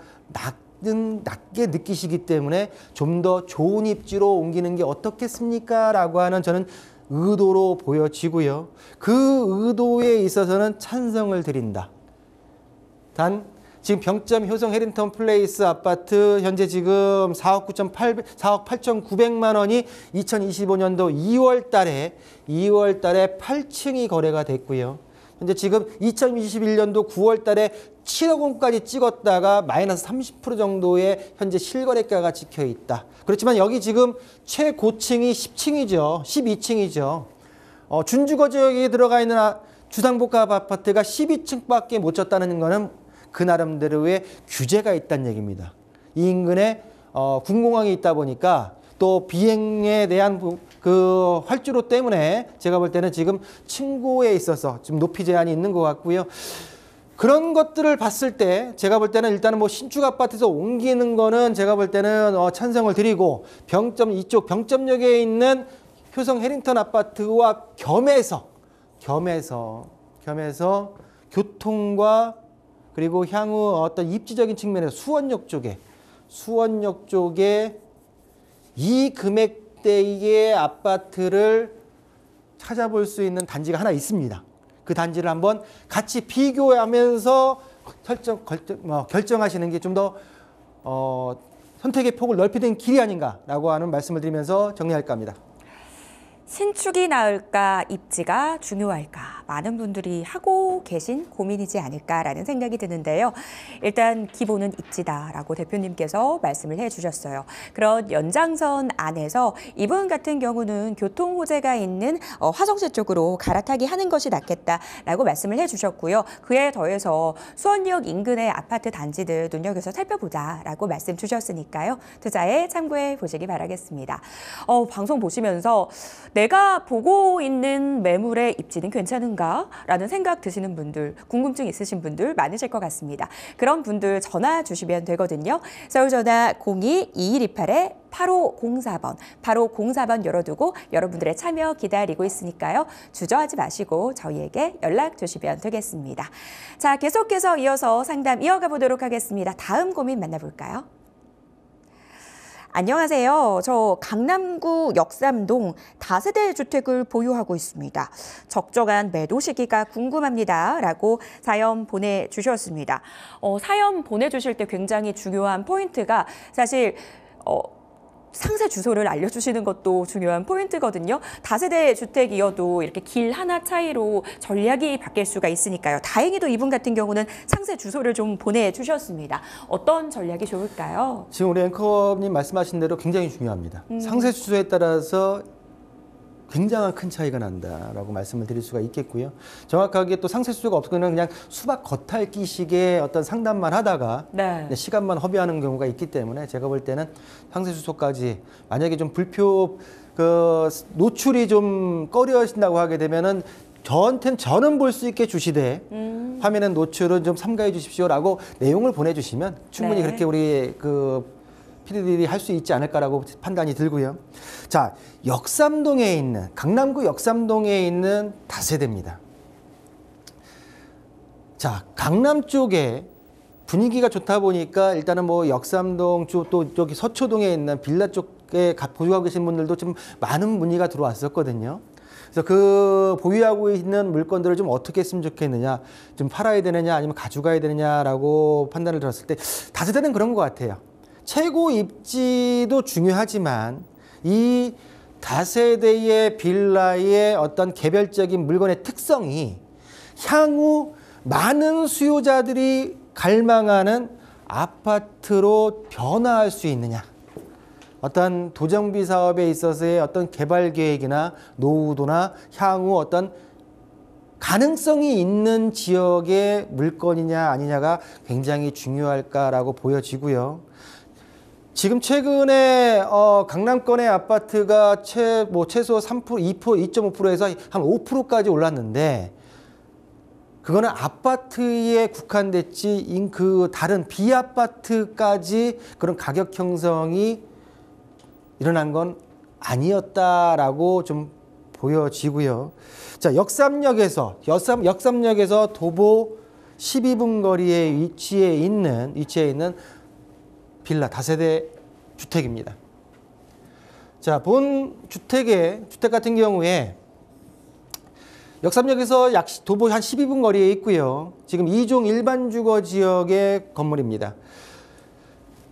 낮게 느끼시기 때문에 좀 더 좋은 입지로 옮기는 게 어떻겠습니까? 라고 하는 저는 의도로 보여지고요. 그 의도에 있어서는 찬성을 드린다. 단 지금 병점 효성 해링턴 플레이스 아파트 현재 지금 4억 8,900만 원이 2025년도 2월 달에 8층이 거래가 됐고요. 현재 지금 2021년도 9월 달에 7억 원까지 찍었다가 마이너스 30% 정도의 현재 실거래가가 찍혀 있다. 그렇지만 여기 지금 최고층이 12층이죠. 준주거 지역에 들어가 있는 주상복합 아파트가 12층밖에 못 쳤다는 거는 그 나름대로의 규제가 있다는 얘기입니다. 이 인근에 군공항이 있다 보니까 또 비행에 대한 그 활주로 때문에 제가 볼 때는 지금 층고에 있어서 좀 높이 제한이 있는 것 같고요. 그런 것들을 봤을 때 제가 볼 때는 일단은 뭐 신축 아파트에서 옮기는 거는 제가 볼 때는 찬성을 드리고 이쪽 병점역에 있는 효성 해링턴 아파트와 겸해서 교통과 그리고 향후 어떤 입지적인 측면에서 수원역 쪽에 이 금액대의 아파트를 찾아볼 수 있는 단지가 하나 있습니다. 그 단지를 한번 같이 비교하면서 결정하시는 게 좀 더 선택의 폭을 넓히는 길이 아닌가라고 하는 말씀을 드리면서 정리할까 합니다. 신축이 나을까, 입지가 중요할까? 많은 분들이 하고 계신 고민이지 않을까라는 생각이 드는데요. 일단 기본은 입지다라고 대표님께서 말씀을 해주셨어요. 그런 연장선 안에서 이분 같은 경우는 교통 호재가 있는 화성시 쪽으로 갈아타기 하는 것이 낫겠다라고 말씀을 해주셨고요. 그에 더해서 수원역 인근의 아파트 단지들 눈여겨서 살펴보자라고 말씀 주셨으니까요. 투자에 참고해 보시기 바라겠습니다. 방송 보시면서 내가 보고 있는 매물의 입지는 괜찮은가? 라는 생각 드시는 분들, 궁금증 있으신 분들 많으실 것 같습니다. 그런 분들 전화 주시면 되거든요. 서울전화 02-2128-8504번, 8504번 열어두고 여러분들의 참여 기다리고 있으니까요. 주저하지 마시고 저희에게 연락 주시면 되겠습니다. 자, 계속해서 이어서 상담 이어가 보도록 하겠습니다. 다음 고민 만나볼까요? 안녕하세요. 저 강남구 역삼동 다세대 주택을 보유하고 있습니다. 적정한 매도 시기가 궁금합니다. 라고 사연 보내주셨습니다. 사연 보내주실 때 굉장히 중요한 포인트가 사실 상세 주소를 알려주시는 것도 중요한 포인트거든요. 다세대 주택이어도 이렇게 길 하나 차이로 전략이 바뀔 수가 있으니까요. 다행히도 이분 같은 경우는 상세 주소를 좀 보내주셨습니다. 어떤 전략이 좋을까요? 지금 우리 앵커님 말씀하신 대로 굉장히 중요합니다. 상세 주소에 따라서 굉장한 큰 차이가 난다라고 말씀을 드릴 수가 있겠고요. 정확하게 또 상세 주소가 없으면 그냥 수박 겉핥기식의 어떤 상담만 하다가 네. 시간만 허비하는 경우가 있기 때문에 제가 볼 때는 상세 주소까지 만약에 좀 노출이 좀 꺼려하신다고 하게 되면은 저는 볼 수 있게 주시되 화면은 노출은 좀 삼가해 주십시오라고 내용을 보내주시면 충분히 네. 그렇게 우리 PD들이 할 수 있지 않을까라고 판단이 들고요. 자, 강남구 역삼동에 있는 다세대입니다. 자, 강남 쪽에 분위기가 좋다 보니까 일단은 뭐 역삼동 또 저기 서초동에 있는 빌라 쪽에 보유하고 계신 분들도 좀 많은 문의가 들어왔었거든요. 그래서 그 보유하고 있는 물건들을 좀 어떻게 했으면 좋겠느냐, 좀 팔아야 되느냐 아니면 가져가야 되느냐라고 판단을 들었을 때 다세대는 그런 것 같아요. 최고 입지도 중요하지만 이 다세대의 빌라의 어떤 개별적인 물건의 특성이 향후 많은 수요자들이 갈망하는 아파트로 변화할 수 있느냐. 어떤 도정비 사업에 있어서의 어떤 개발 계획이나 노후도나 향후 어떤 가능성이 있는 지역의 물건이냐 아니냐가 굉장히 중요할까라고 보여지고요. 지금 최근에 강남권의 아파트가 최소 3%, 2%, 2.5%에서 한 5%까지 올랐는데 그거는 아파트에 국한됐지 그 다른 비아파트까지 그런 가격 형성이 일어난 건 아니었다라고 좀 보여지고요. 자, 역삼역에서 도보 12분 거리에 위치해 있는 빌라 다세대 주택입니다. 자, 본 주택 같은 경우에 역삼역에서 약 도보 한 12분 거리에 있고요. 지금 2종 일반 주거 지역의 건물입니다.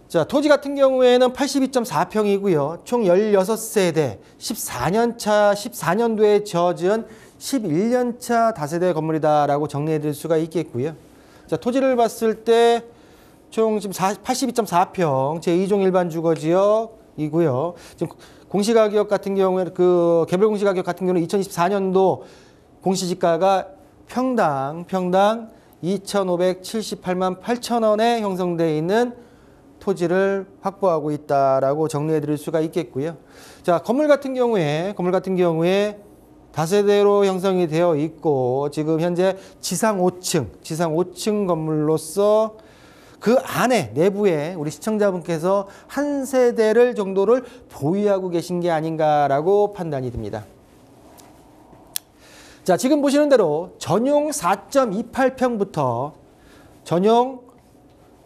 자, 토지 같은 경우에는 82.4평이고요. 총 16세대, 14년도에 지어진 11년차 다세대 건물이다라고 정리해 드릴 수가 있겠고요. 자, 토지를 봤을 때 총 지금 82.4평 제2종 일반 주거 지역이고요. 지금 공시가격 같은 경우에는 개별 공시가격 같은 경우는 2024년도 공시지가가 평당 2,578만 8천 원에 형성되어 있는 토지를 확보하고 있다라고 정리해 드릴 수가 있겠고요. 자, 건물 같은 경우에 다세대로 형성이 되어 있고 지금 현재 지상 5층 건물로서 그 안에 내부에 우리 시청자분께서 한 세대를 정도를 보유하고 계신 게 아닌가라고 판단이 듭니다. 자, 지금 보시는 대로 전용 4.28평부터 전용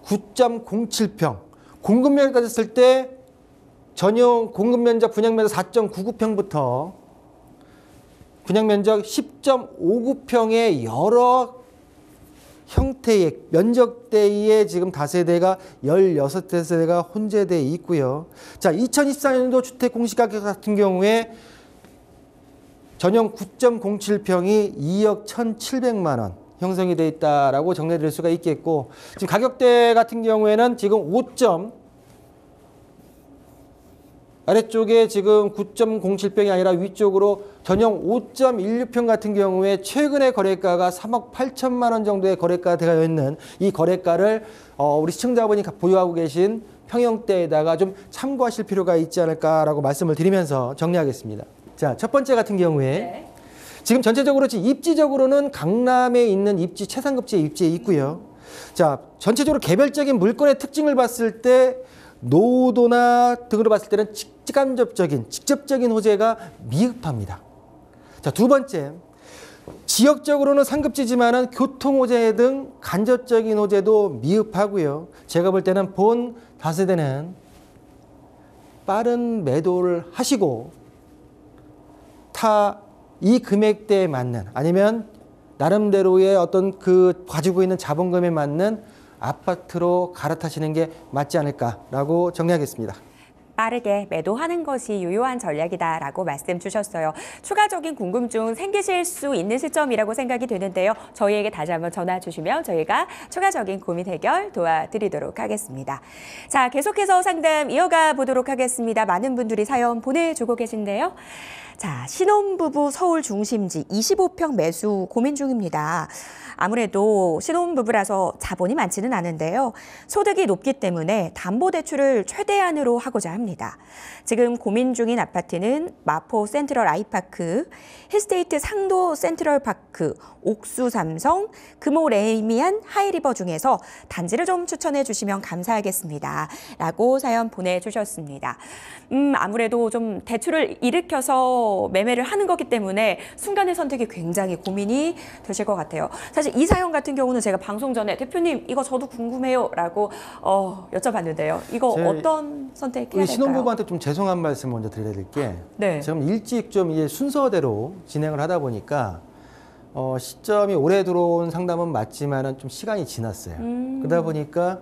9.07평, 공급 면적 따졌을 때 전용 공급 면적 분양 면적 4.99평부터 분양 면적 10.59평의 여러 형태의 면적대의 지금 다세대가 16세대가 혼재되어 있고요. 자, 2024년도 주택 공시가격 같은 경우에 전용 9.07평이 2억 1,700만 원 형성이 되어 있다라고 정리해 드릴 수가 있겠고, 지금 가격대 같은 경우에는 지금 아래쪽에 지금 9.07평이 아니라 위쪽으로 전용 5.16평 같은 경우에 최근에 거래가가 3억 8천만 원 정도의 거래가가 되어 있는 이 거래가를 우리 시청자분이 보유하고 계신 평형대에다가 좀 참고하실 필요가 있지 않을까라고 말씀을 드리면서 정리하겠습니다. 자, 첫 번째 같은 경우에 지금 전체적으로 입지적으로는 강남에 있는 입지 최상급지의 입지에 있고요. 자, 전체적으로 개별적인 물건의 특징을 봤을 때 노후도나 등으로 봤을 때는 직접적인 호재가 미흡합니다. 자, 두 번째, 지역적으로는 상급지지만은 교통 호재 등 간접적인 호재도 미흡하고요. 제가 볼 때는 본 다세대는 빠른 매도를 하시고 이 금액대에 맞는, 아니면 나름대로의 어떤 그 가지고 있는 자본금에 맞는 아파트로 갈아타시는 게 맞지 않을까라고 정리하겠습니다. 빠르게 매도하는 것이 유효한 전략이다라고 말씀 주셨어요. 추가적인 궁금증 생기실 수 있는 시점이라고 생각이 되는데요. 저희에게 다시 한번 전화 주시면 저희가 추가적인 고민 해결 도와드리도록 하겠습니다. 자, 계속해서 상담 이어가 보도록 하겠습니다. 많은 분들이 사연 보내주고 계신데요. 자, 신혼부부 서울 중심지 25평 매수 고민 중입니다. 아무래도 신혼부부라서 자본이 많지는 않은데요. 소득이 높기 때문에 담보대출을 최대한으로 하고자 합니다. 지금 고민 중인 아파트는 마포 센트럴 아이파크, 힐스테이트 상도 센트럴파크, 옥수 삼성, 금호 레미안 하이리버 중에서 단지를 좀 추천해 주시면 감사하겠습니다. 라고 사연 보내주셨습니다. 아무래도 좀 대출을 일으켜서 매매를 하는 거기 때문에 순간의 선택이 굉장히 고민이 되실 것 같아요. 사실 이 사연 같은 경우는 제가 방송 전에 대표님 이거 저도 궁금해요 라고 여쭤봤는데요. 이거 어떤 선택해야 될까요? 신혼부부한테 좀 죄송한 말씀 먼저 드려야 될 게, 네. 지금 일찍 좀 이제 순서대로 진행을 하다 보니까 시점이 올해 들어온 상담은 맞지만은 좀 시간이 지났어요. 그러다 보니까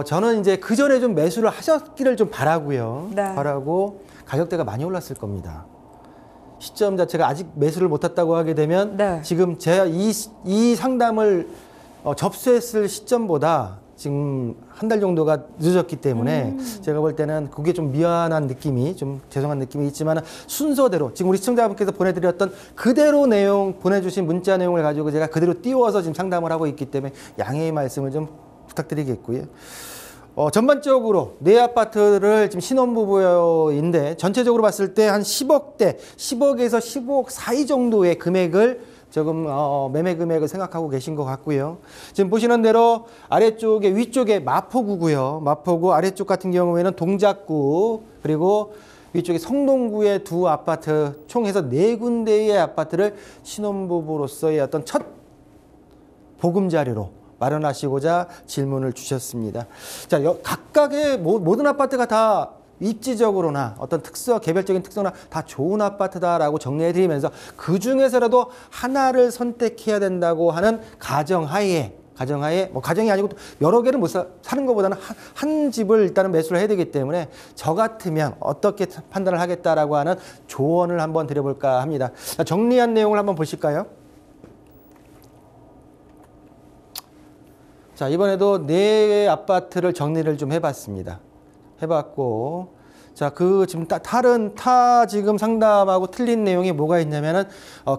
저는 이제 그 전에 좀 매수를 하셨기를 좀 바라고요. 네. 바라고 가격대가 많이 올랐을 겁니다. 시점 자체가 아직 매수를 못했다고 하게 되면 네. 지금 제가 이 상담을 접수했을 시점보다 지금 한 달 정도가 늦어졌기 때문에 제가 볼 때는 그게 좀 미안한 느낌이, 좀 죄송한 느낌이 있지만 순서대로 지금 우리 시청자분께서 보내드렸던 그대로 내용, 보내주신 문자 내용을 가지고 제가 그대로 띄워서 지금 상담을 하고 있기 때문에 양해의 말씀을 좀 부탁드리겠고요. 전반적으로 내 아파트를 지금 신혼부부인데 전체적으로 봤을 때 한 10억대, 10억에서 15억 사이 정도의 금액을 조금 매매 금액을 생각하고 계신 것 같고요. 지금 보시는 대로 아래쪽에, 위쪽에 마포구고요. 마포구 아래쪽 같은 경우에는 동작구, 그리고 위쪽에 성동구의 두 아파트, 총 해서 4군데의 아파트를 신혼부부로서의 어떤 첫 보금자리로 마련하시고자 질문을 주셨습니다. 자, 각각의 모든 아파트가 다 입지적으로나 어떤 개별적인 특성이나 다 좋은 아파트다라고 정리해드리면서 그 중에서라도 하나를 선택해야 된다고 하는 가정하에, 뭐 가정이 아니고 여러 개를 못 사는 것보다는 한 집을 일단은 매수를 해야 되기 때문에 저 같으면 어떻게 판단을 하겠다라고 하는 조언을 한번 드려볼까 합니다. 자, 정리한 내용을 한번 보실까요? 자, 이번에도 4 아파트를 정리를 좀 해봤습니다. 해봤고, 자, 지금 지금 상담하고 틀린 내용이 뭐가 있냐면은,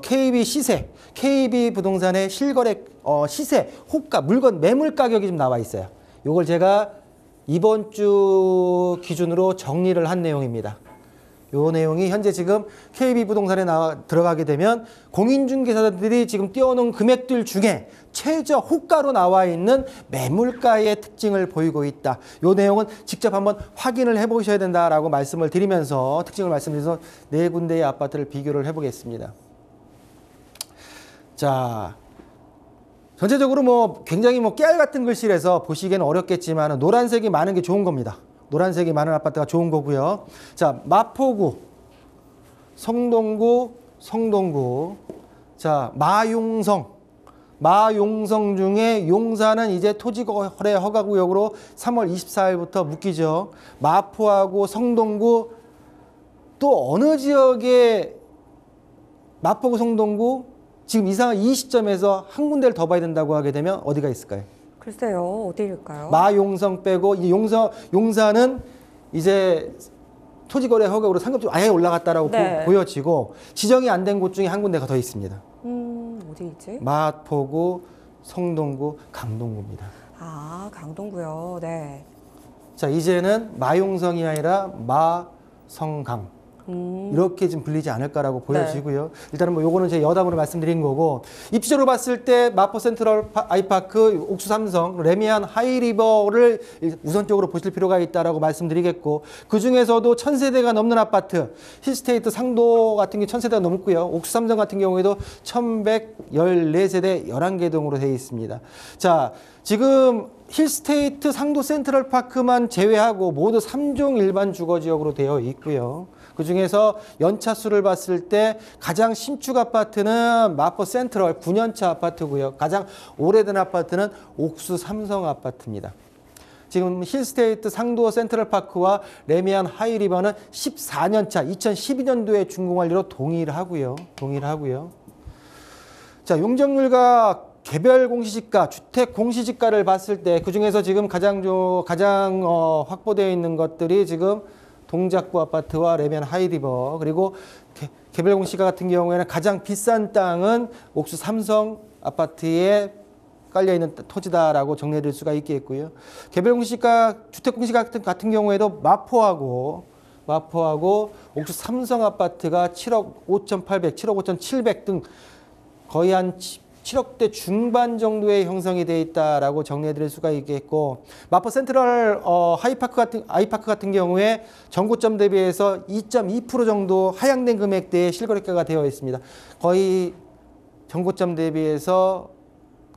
KB 시세, KB 부동산의 실거래, 시세, 호가, 물건, 매물 가격이 좀 나와 있어요. 요걸 제가 이번 주 기준으로 정리를 한 내용입니다. 요 내용이 현재 지금 KB부동산에 들어가게 되면 공인중개사들이 지금 띄워놓은 금액들 중에 최저 호가로 나와 있는 매물가의 특징을 보이고 있다. 요 내용은 직접 한번 확인을 해보셔야 된다라고 말씀을 드리면서 특징을 말씀드려서 네 군데의 아파트를 비교를 해보겠습니다. 자, 전체적으로 굉장히 깨알 같은 글씨라서 보시기에는 어렵겠지만 노란색이 많은 게 좋은 겁니다. 노란색이 많은 아파트가 좋은 거고요. 자, 마포구, 성동구, 자, 마용성 중에 용산은 이제 토지거래 허가구역으로 3월 24일부터 묶이죠. 마포하고 성동구 또 어느 지역에 마포구, 성동구 지금 이상한 이 시점에서 한 군데를 더 봐야 된다고 하게 되면 어디가 있을까요? 글쎄요, 어디일까요? 마용성 빼고 이 용산은 이제 토지거래 허가로 상급지 아예 올라갔다라고 네. 보여지고 지정이 안 된 곳 중에 한 군데가 더 있습니다. 어디 있지? 마포구, 성동구, 강동구입니다. 아, 강동구요. 네. 자, 이제는 마용성이 아니라 마성강. 이렇게 좀 불리지 않을까라고 보여지고요. 일단은 요거는 제 여담으로 말씀드린 거고, 입지적으로 봤을 때 마포 센트럴 아이파크, 옥수 삼성, 레미안 하이리버를 우선적으로 보실 필요가 있다라고 말씀드리겠고, 그 중에서도 1000세대가 넘는 아파트, 힐스테이트 상도 같은 게 1000세대가 넘고요. 옥수 삼성 같은 경우에도 1114세대 11개 동으로 되어 있습니다. 자, 지금 힐스테이트 상도 센트럴파크만 제외하고 모두 3종 일반 주거지역으로 되어 있고요. 그중에서 연차수를 봤을 때 가장 신축 아파트는 마포 센트럴 9년차 아파트고요. 가장 오래된 아파트는 옥수 삼성 아파트입니다. 지금 힐스테이트 상도 센트럴파크와 레미안 하이리버는 14년차 2012년도에 준공할 예로 동일하고요. 자, 용적률과 개별 공시지가, 주택 공시지가를 봤을 때 그중에서 지금 가장 확보되어 있는 것들이 지금 동작구 아파트와 레미안 하이리버, 그리고 개별 공시가 같은 경우에는 가장 비싼 땅은 옥수 삼성 아파트에 깔려있는 토지다라고 정리해드릴 수가 있겠고요. 개별 공시가, 주택 공시가 같은 경우에도 마포하고 옥수 삼성 아파트가 7억 5,800, 7억 5,700 등 거의 한 7억대 중반 정도의 형성이 되어 있다라고 정리해드릴 수가 있겠고, 마포 센트럴 아이파크 같은 경우에 전고점 대비해서 2.2% 정도 하향된 금액대의 실거래가가 되어 있습니다. 거의 전고점 대비해서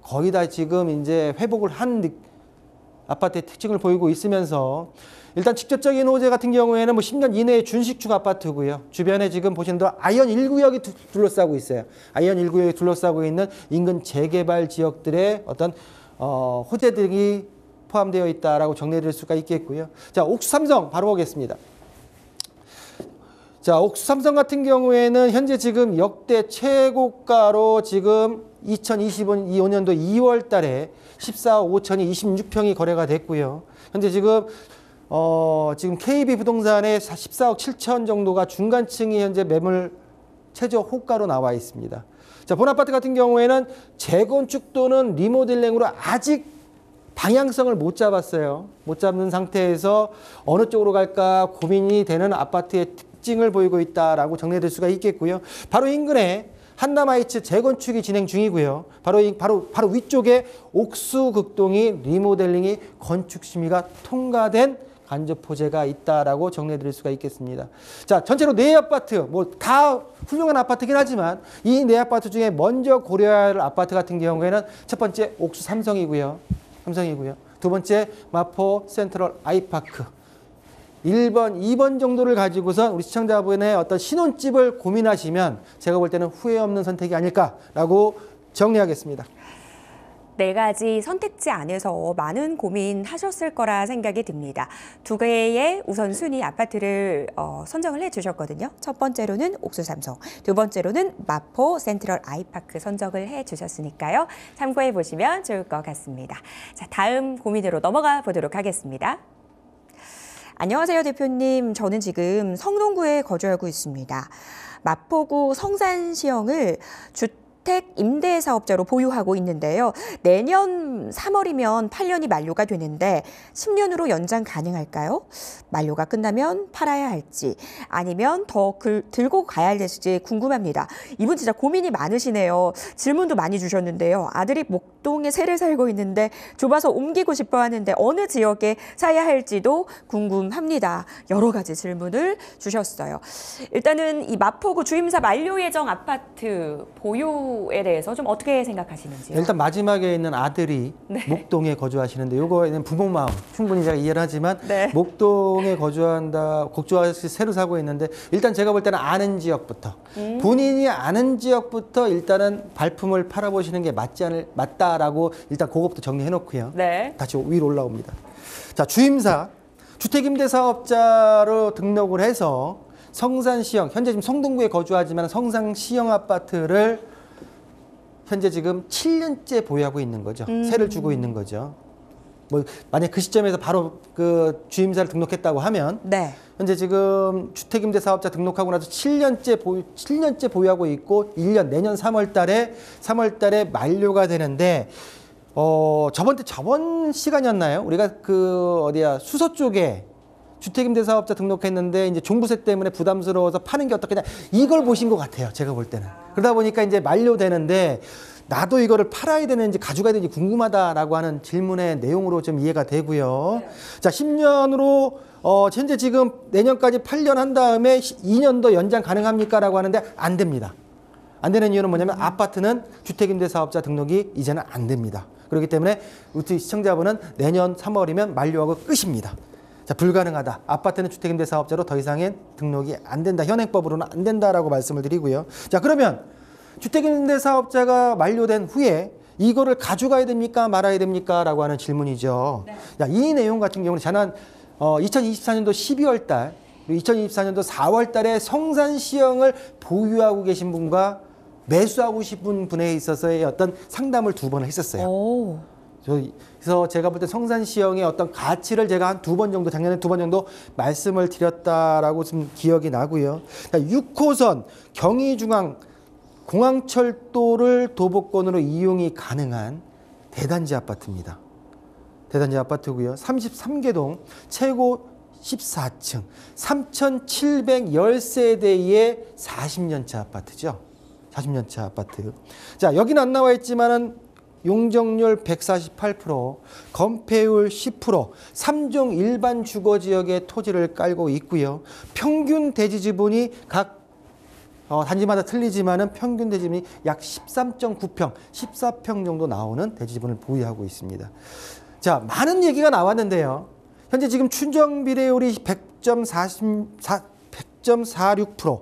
거의 다 지금 이제 회복을 한 아파트의 특징을 보이고 있으면서, 일단 직접적인 호재 같은 경우에는 10년 이내의 준식축 아파트고요. 주변에 지금 보시는 대로 아이언 1구역이 둘러싸고 있어요. 아이언 1구역이 둘러싸고 있는 인근 재개발 지역들의 어떤 호재들이 포함되어 있다라고 정리해드릴 수가 있겠고요. 자, 옥수 삼성 바로 보겠습니다. 자, 옥수 삼성 같은 경우에는 현재 지금 역대 최고가로 지금 2025년도 2월 달에 14억 5천이 26평이 거래가 됐고요. 현재 지금 KB부동산의 14억 7천 정도가 중간층이 현재 매물 최저 호가로 나와 있습니다. 자, 본 아파트 같은 경우에는 재건축 또는 리모델링으로 아직 방향성을 못 잡았어요. 못 잡는 상태에서 어느 쪽으로 갈까 고민이 되는 아파트의 특징을 보이고 있다라고 정리될 수가 있겠고요. 바로 인근에 한남하이츠 재건축이 진행 중이고요. 바로 위쪽에 옥수극동이 리모델링이 건축 심의가 통과된 간접 호재가 있다라고 정리해드릴 수가 있겠습니다. 자, 전체로 네 아파트, 다 훌륭한 아파트긴 하지만 이 네 아파트 중에 먼저 고려해야 할 아파트 같은 경우에는 첫 번째 옥수 삼성이고요. 두 번째 마포 센트럴 아이파크. 1번, 2번 정도를 가지고선 우리 시청자분의 어떤 신혼집을 고민하시면 제가 볼 때는 후회 없는 선택이 아닐까라고 정리하겠습니다. 네 가지 선택지 안에서 많은 고민하셨을 거라 생각이 듭니다. 두 개의 우선순위 아파트를 선정을 해주셨거든요. 첫 번째로는 옥수 삼성, 두 번째로는 마포 센트럴 아이파크 선정을 해주셨으니까요. 참고해 보시면 좋을 것 같습니다. 자, 다음 고민으로 넘어가 보도록 하겠습니다. 안녕하세요, 대표님. 저는 지금 성동구에 거주하고 있습니다. 마포구 성산시형을 주택 임대 사업자로 보유하고 있는데요. 내년 3월이면 8년이 만료가 되는데 10년으로 연장 가능할까요? 만료가 끝나면 팔아야 할지 아니면 더 들고 가야 할지 궁금합니다. 이분 진짜 고민이 많으시네요. 질문도 많이 주셨는데요. 아들이 목동에 새를 살고 있는데 좁아서 옮기고 싶어 하는데 어느 지역에 사야 할지도 궁금합니다. 여러 가지 질문을 주셨어요. 일단은 이 마포구 주임사 만료 예정 아파트 보유에 대해서 좀 어떻게 생각하시는지요? 일단 마지막에 있는 아들이 목동에 거주하시는데 요거에는 부모 마음 충분히 제가 이해를 하지만 목동에 거주해서 새로 사고 있는데 일단 제가 볼 때는 아는 지역부터 본인이 아는 지역부터 일단은 발품을 팔아보시는 게 맞다라고 일단 그것부터 정리해 놓고요. 다시 위로 올라옵니다. 자, 주임사 주택임대사업자로 등록을 해서 성산시형, 현재 지금 성동구에 거주하지만 성산시형 아파트를 현재 지금 7년째 보유하고 있는 거죠. 세를 주고 있는 거죠. 뭐 만약 그 시점에서 바로 그 주임사를 등록했다고 하면 현재 지금 주택임대사업자 등록하고 나서 7년째 보유하고 있고 1년 내년 3월 달에 만료가 되는데 저번 시간이었나요? 우리가 수서 쪽에 주택임대사업자 등록했는데 이제 종부세 때문에 부담스러워서 파는 게 어떻겠냐 이걸 보신 것 같아요. 제가 볼 때는. 그러다 보니까 이제 만료되는데 나도 이거를 팔아야 되는지 가져가야 되는지 궁금하다라고 하는 질문의 내용으로 좀 이해가 되고요. 자, 10년으로 현재 지금 내년까지 8년 한 다음에 2년 더 연장 가능합니까? 라고 하는데 안 됩니다. 안 되는 이유는 뭐냐면 아파트는 주택임대사업자 등록이 이제는 안 됩니다. 그렇기 때문에 우리 시청자분은 내년 3월이면 만료하고 끝입니다. 자, 불가능하다. 아파트는 주택임대사업자로 더 이상의 등록이 안 된다. 현행법으로는 안 된다라고 말씀을 드리고요. 자, 그러면 주택임대사업자가 만료된 후에 이거를 가져가야 됩니까? 말아야 됩니까? 라고 하는 질문이죠. 자, 이 내용 같은 경우는 지난 2024년도 12월 달, 2024년도 4월 달에 성산시형을 보유하고 계신 분과 매수하고 싶은 분에 있어서의 어떤 상담을 2번을 했었어요. 그래서 제가 볼 때 성산시형의 어떤 가치를 제가 한 2번 정도, 작년에 2번 정도 말씀을 드렸다라고 좀 기억이 나고요. 6호선 경의중앙 공항철도를 도보권으로 이용이 가능한 대단지 아파트입니다. 대단지 아파트고요. 33개동 최고 14층 3,710세대의 40년차 아파트죠. 40년차 아파트. 자, 여기는 안 나와 있지만은 용적률 148%, 건폐율 10%, 3종 일반 주거지역에 토지를 깔고 있고요. 평균 대지 지분이 각 단지마다 틀리지만은 평균 대지분이 약 13.9평, 14평 정도 나오는 대지분을 보유하고 있습니다. 자, 많은 얘기가 나왔는데요. 현재 지금 추정 비례율이 100.46%,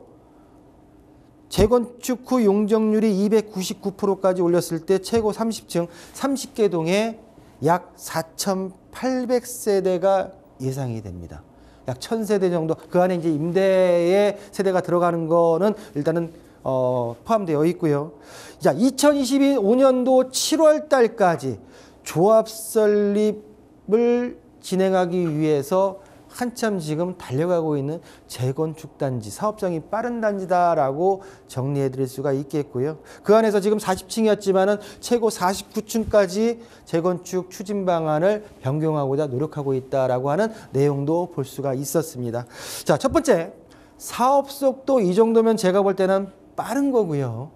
재건축 후 용적률이 299%까지 올렸을 때 최고 30층 30개 동에 약 4,800세대가 예상이 됩니다. 약 1,000세대 정도. 그 안에 이제 임대의 세대가 들어가는 거는 일단은 포함되어 있고요. 자, 2025년도 7월 달까지 조합 설립을 진행하기 위해서 한참 지금 달려가고 있는 재건축 단지, 사업성이 빠른 단지다라고 정리해 드릴 수가 있겠고요. 그 안에서 지금 40층이었지만은 최고 49층까지 재건축 추진 방안을 변경하고자 노력하고 있다라고 하는 내용도 볼 수가 있었습니다. 자, 첫 번째, 사업 속도 이 정도면 제가 볼 때는 빠른 거고요.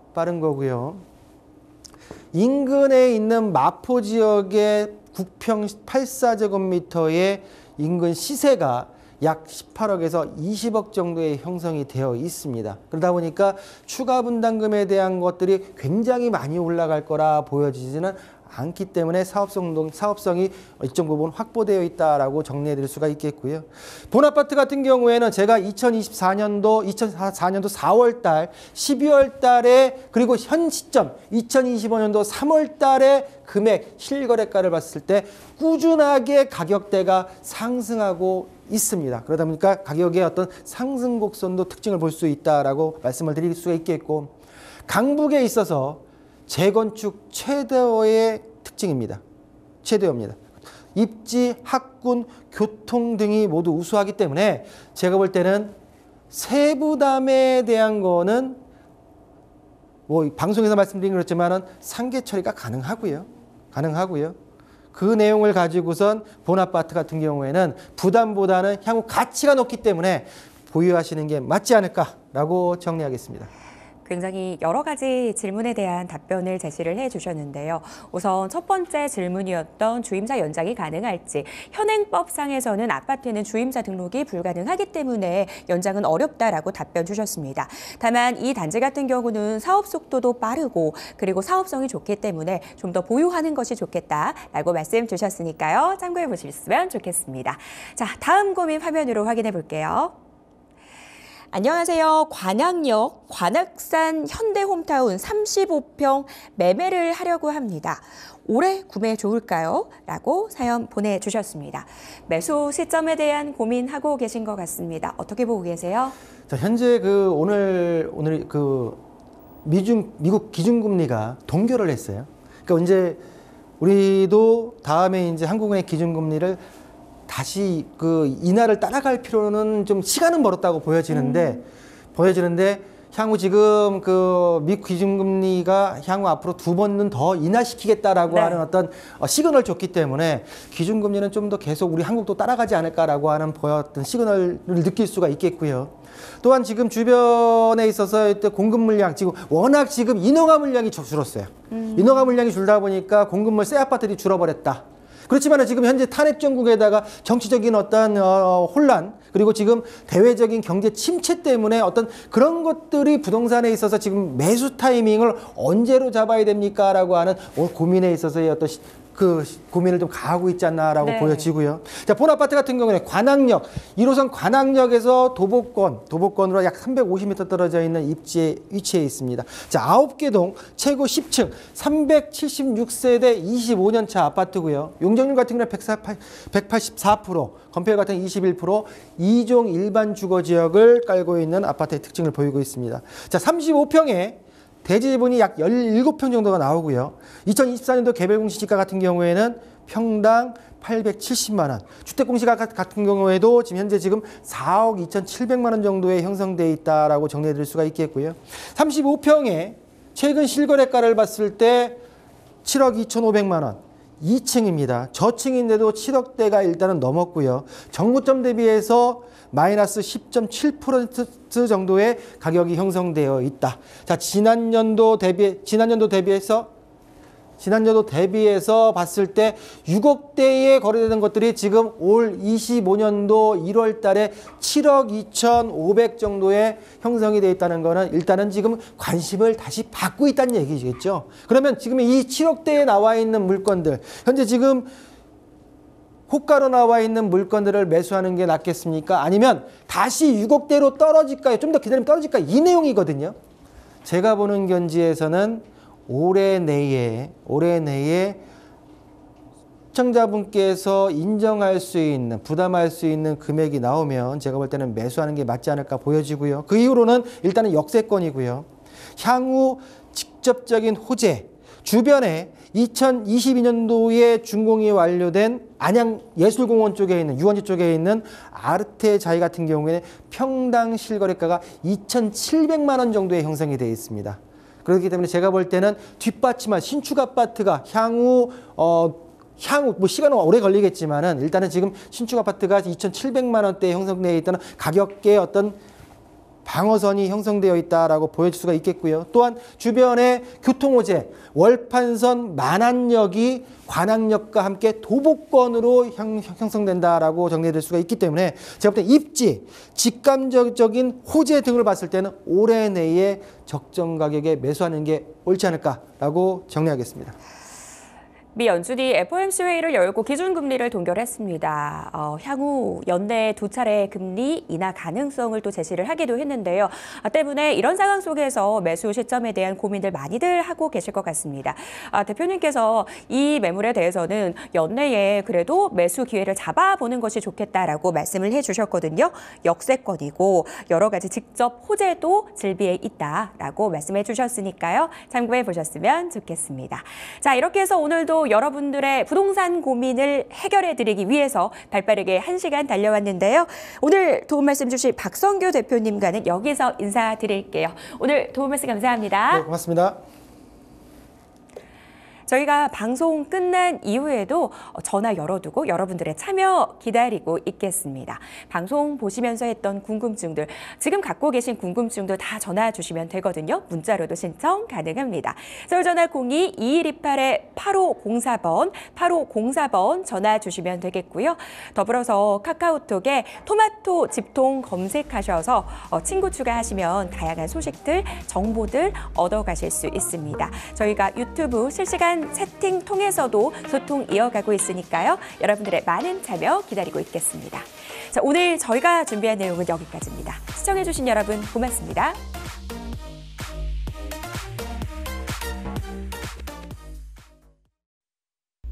인근에 있는 마포 지역의 국평 84제곱미터의 인근 시세가 약 18억에서 20억 정도의 형성이 되어 있습니다. 그러다 보니까 추가 분담금에 대한 것들이 굉장히 많이 올라갈 거라 보여지지는 않기 때문에 사업성이 일정 부분 확보되어 있다라고 정리해 드릴 수가 있겠고요. 본아파트 같은 경우에는 제가 2024년도 4월 달, 12월 달에 그리고 현 시점 2025년도 3월 달에 금액 실거래가를 봤을 때 꾸준하게 가격대가 상승하고 있습니다. 그러다 보니까 가격의 어떤 상승 곡선도 특징을 볼 수 있다라고 말씀을 드릴 수가 있겠고, 강북에 있어서 재건축 최대어의 특징입니다. 최대어입니다. 입지, 학군, 교통 등이 모두 우수하기 때문에 제가 볼 때는 세부담에 대한 거는 뭐 방송에서 말씀드린 그렇지만은 상계 처리가 가능하고요. 그 내용을 가지고선 본아파트 같은 경우에는 부담보다는 향후 가치가 높기 때문에 보유하시는 게 맞지 않을까라고 정리하겠습니다. 굉장히 여러 가지 질문에 대한 답변을 제시를 해주셨는데요. 우선 첫 번째 질문이었던 주임자 연장이 가능할지, 현행법상에서는 아파트는 주임자 등록이 불가능하기 때문에 연장은 어렵다라고 답변 주셨습니다. 다만 이 단지 같은 경우는 사업 속도도 빠르고 그리고 사업성이 좋기 때문에 좀 더 보유하는 것이 좋겠다라고 말씀 주셨으니까요. 참고해 보셨으면 좋겠습니다. 자, 다음 고민 화면으로 확인해 볼게요. 안녕하세요. 관악역 관악산 현대홈타운 35평 매매를 하려고 합니다. 올해 구매 좋을까요? 라고 사연 보내주셨습니다. 매수 시점에 대한 고민하고 계신 것 같습니다. 어떻게 보고 계세요? 자, 현재 오늘 미국 기준금리가 동결을 했어요. 그러니까 이제 우리도 다음에 이제 한국은행 기준금리를 다시 인하를 따라갈 필요는 좀 시간은 멀었다고 보여지는데 향후 지금 미국 기준금리가 향후 앞으로 2번은 더 인하시키겠다라고 하는 어떤 시그널을 줬기 때문에 기준금리는 좀 더 계속 우리 한국도 따라가지 않을까라고 하는 보였던 시그널을 느낄 수가 있겠고요. 또한 지금 주변에 있어서 공급 물량, 지금 워낙 지금 인허가 물량이 줄었어요. 인허가 물량이 줄다 보니까 공급물 새 아파트들이 줄어버렸다. 그렇지만 지금 현재 탄핵 정국에다가 정치적인 어떤 혼란, 그리고 지금 대외적인 경제 침체 때문에 어떤 그런 것들이 부동산에 있어서 지금 매수 타이밍을 언제로 잡아야 됩니까? 라고 하는 고민에 있어서의 어떤 고민을 좀 가하고 있지 않나라고 보여지고요. 자, 본아파트 같은 경우는 관악역, 1호선 관악역에서 도보권으로 약 350m 떨어져 있는 입지에 위치해 있습니다. 자, 9개 동, 최고 10층, 376세대 25년차 아파트고요. 용적률 같은 경우는 184%, 건폐율 같은 경우는 21%, 2종 일반 주거지역을 깔고 있는 아파트의 특징을 보이고 있습니다. 자, 35평에 대지 지분이 약 17평 정도가 나오고요. 2024년도 개별공시지가 같은 경우에는 평당 870만 원. 주택공시가 같은 경우에도 지금 4억 2,700만 원 정도에 형성돼 있다라고 정리해 드릴 수가 있겠고요. 35평에 최근 실거래가를 봤을 때 7억 2,500만 원. 2층입니다. 저층인데도 7억대가 일단은 넘었고요. 정고점 대비해서 마이너스 10.7% 정도의 가격이 형성되어 있다. 자, 지난년도 대비해서 봤을 때 6억대에 거래되는 것들이 지금 올 25년도 1월 달에 7억 2,500 정도의 형성이 되어 있다는 거는 일단은 지금 관심을 다시 받고 있다는 얘기겠죠. 그러면 지금 이 7억대에 나와 있는 물건들, 현재 지금 호가로 나와 있는 물건들을 매수하는 게 낫겠습니까? 아니면 다시 6억대로 떨어질까요? 좀 더 기다리면 떨어질까요? 이 내용이거든요. 제가 보는 견지에서는 올해 내에 시청자분께서 인정할 수 있는, 부담할 수 있는 금액이 나오면 제가 볼 때는 매수하는 게 맞지 않을까 보여지고요. 그 이후로는 일단은 역세권이고요. 향후 직접적인 호재, 주변에 2022년도에 준공이 완료된 안양예술공원 쪽에 있는, 유원지 쪽에 있는 아르테 자이 같은 경우에는 평당 실거래가가 2,700만 원 정도의 형성이 되어 있습니다. 그렇기 때문에 제가 볼 때는 뒷받침할 신축 아파트가 향후 뭐 시간은 오래 걸리겠지만은 일단은 지금 신축 아파트가 2,700만 원대에 형성되어 있다는 가격대의 어떤 방어선이 형성되어 있다라고 보여줄 수가 있겠고요. 또한 주변에 교통호재, 월판선 만안역이 관악역과 함께 도보권으로 형성된다라고 정리될 수가 있기 때문에 제가 볼 때 입지, 직감적인 호재 등을 봤을 때는 올해 내에 적정 가격에 매수하는 게 옳지 않을까라고 정리하겠습니다. 미 연준이 FOMC 회의를 열고 기준금리를 동결했습니다. 향후 연내 2차례 금리 인하 가능성을 또 제시를 하기도 했는데요. 때문에 이런 상황 속에서 매수 시점에 대한 고민들 많이들 하고 계실 것 같습니다. 대표님께서 이 매물에 대해서는 연내에 그래도 매수 기회를 잡아보는 것이 좋겠다라고 말씀을 해주셨거든요. 역세권이고 여러 가지 직접 호재도 즐비해 있다라고 말씀해 주셨으니까요. 참고해 보셨으면 좋겠습니다. 자, 이렇게 해서 오늘도 오늘도 여러분들의 부동산 고민을 해결해드리기 위해서 발빠르게 1시간 달려왔는데요. 오늘 도움 말씀 주실 박성규 대표님과는 여기서 인사드릴게요. 오늘 도움 말씀 감사합니다. 네, 고맙습니다. 저희가 방송 끝난 이후에도 전화 열어두고 여러분들의 참여 기다리고 있겠습니다. 방송 보시면서 했던 궁금증들, 지금 갖고 계신 궁금증도 다 전화 주시면 되거든요. 문자로도 신청 가능합니다. 서울전화 02-2128-8504번, 8504번 전화 주시면 되겠고요. 더불어서 카카오톡에 토마토 집통 검색하셔서 친구 추가하시면 다양한 소식들, 정보들 얻어가실 수 있습니다. 저희가 유튜브 실시간 채팅 통해서도 소통 이어가고 있으니까요. 여러분들의 많은 참여 기다리고 있겠습니다. 자, 오늘 저희가 준비한 내용은 여기까지입니다. 시청해주신 여러분 고맙습니다.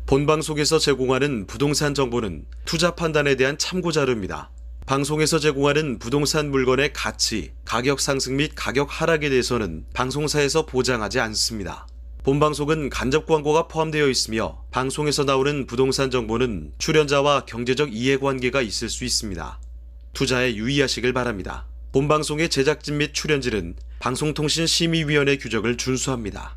본 방송에서 제공하는 부동산 정보는 투자 판단에 대한 참고 자료입니다. 방송에서 제공하는 부동산 물건의 가치, 가격 상승 및 가격 하락에 대해서는 방송사에서 보장하지 않습니다. 본 방송은 간접 광고가 포함되어 있으며 방송에서 나오는 부동산 정보는 출연자와 경제적 이해관계가 있을 수 있습니다. 투자에 유의하시길 바랍니다. 본 방송의 제작진 및 출연진은 방송통신심의위원회 규정을 준수합니다.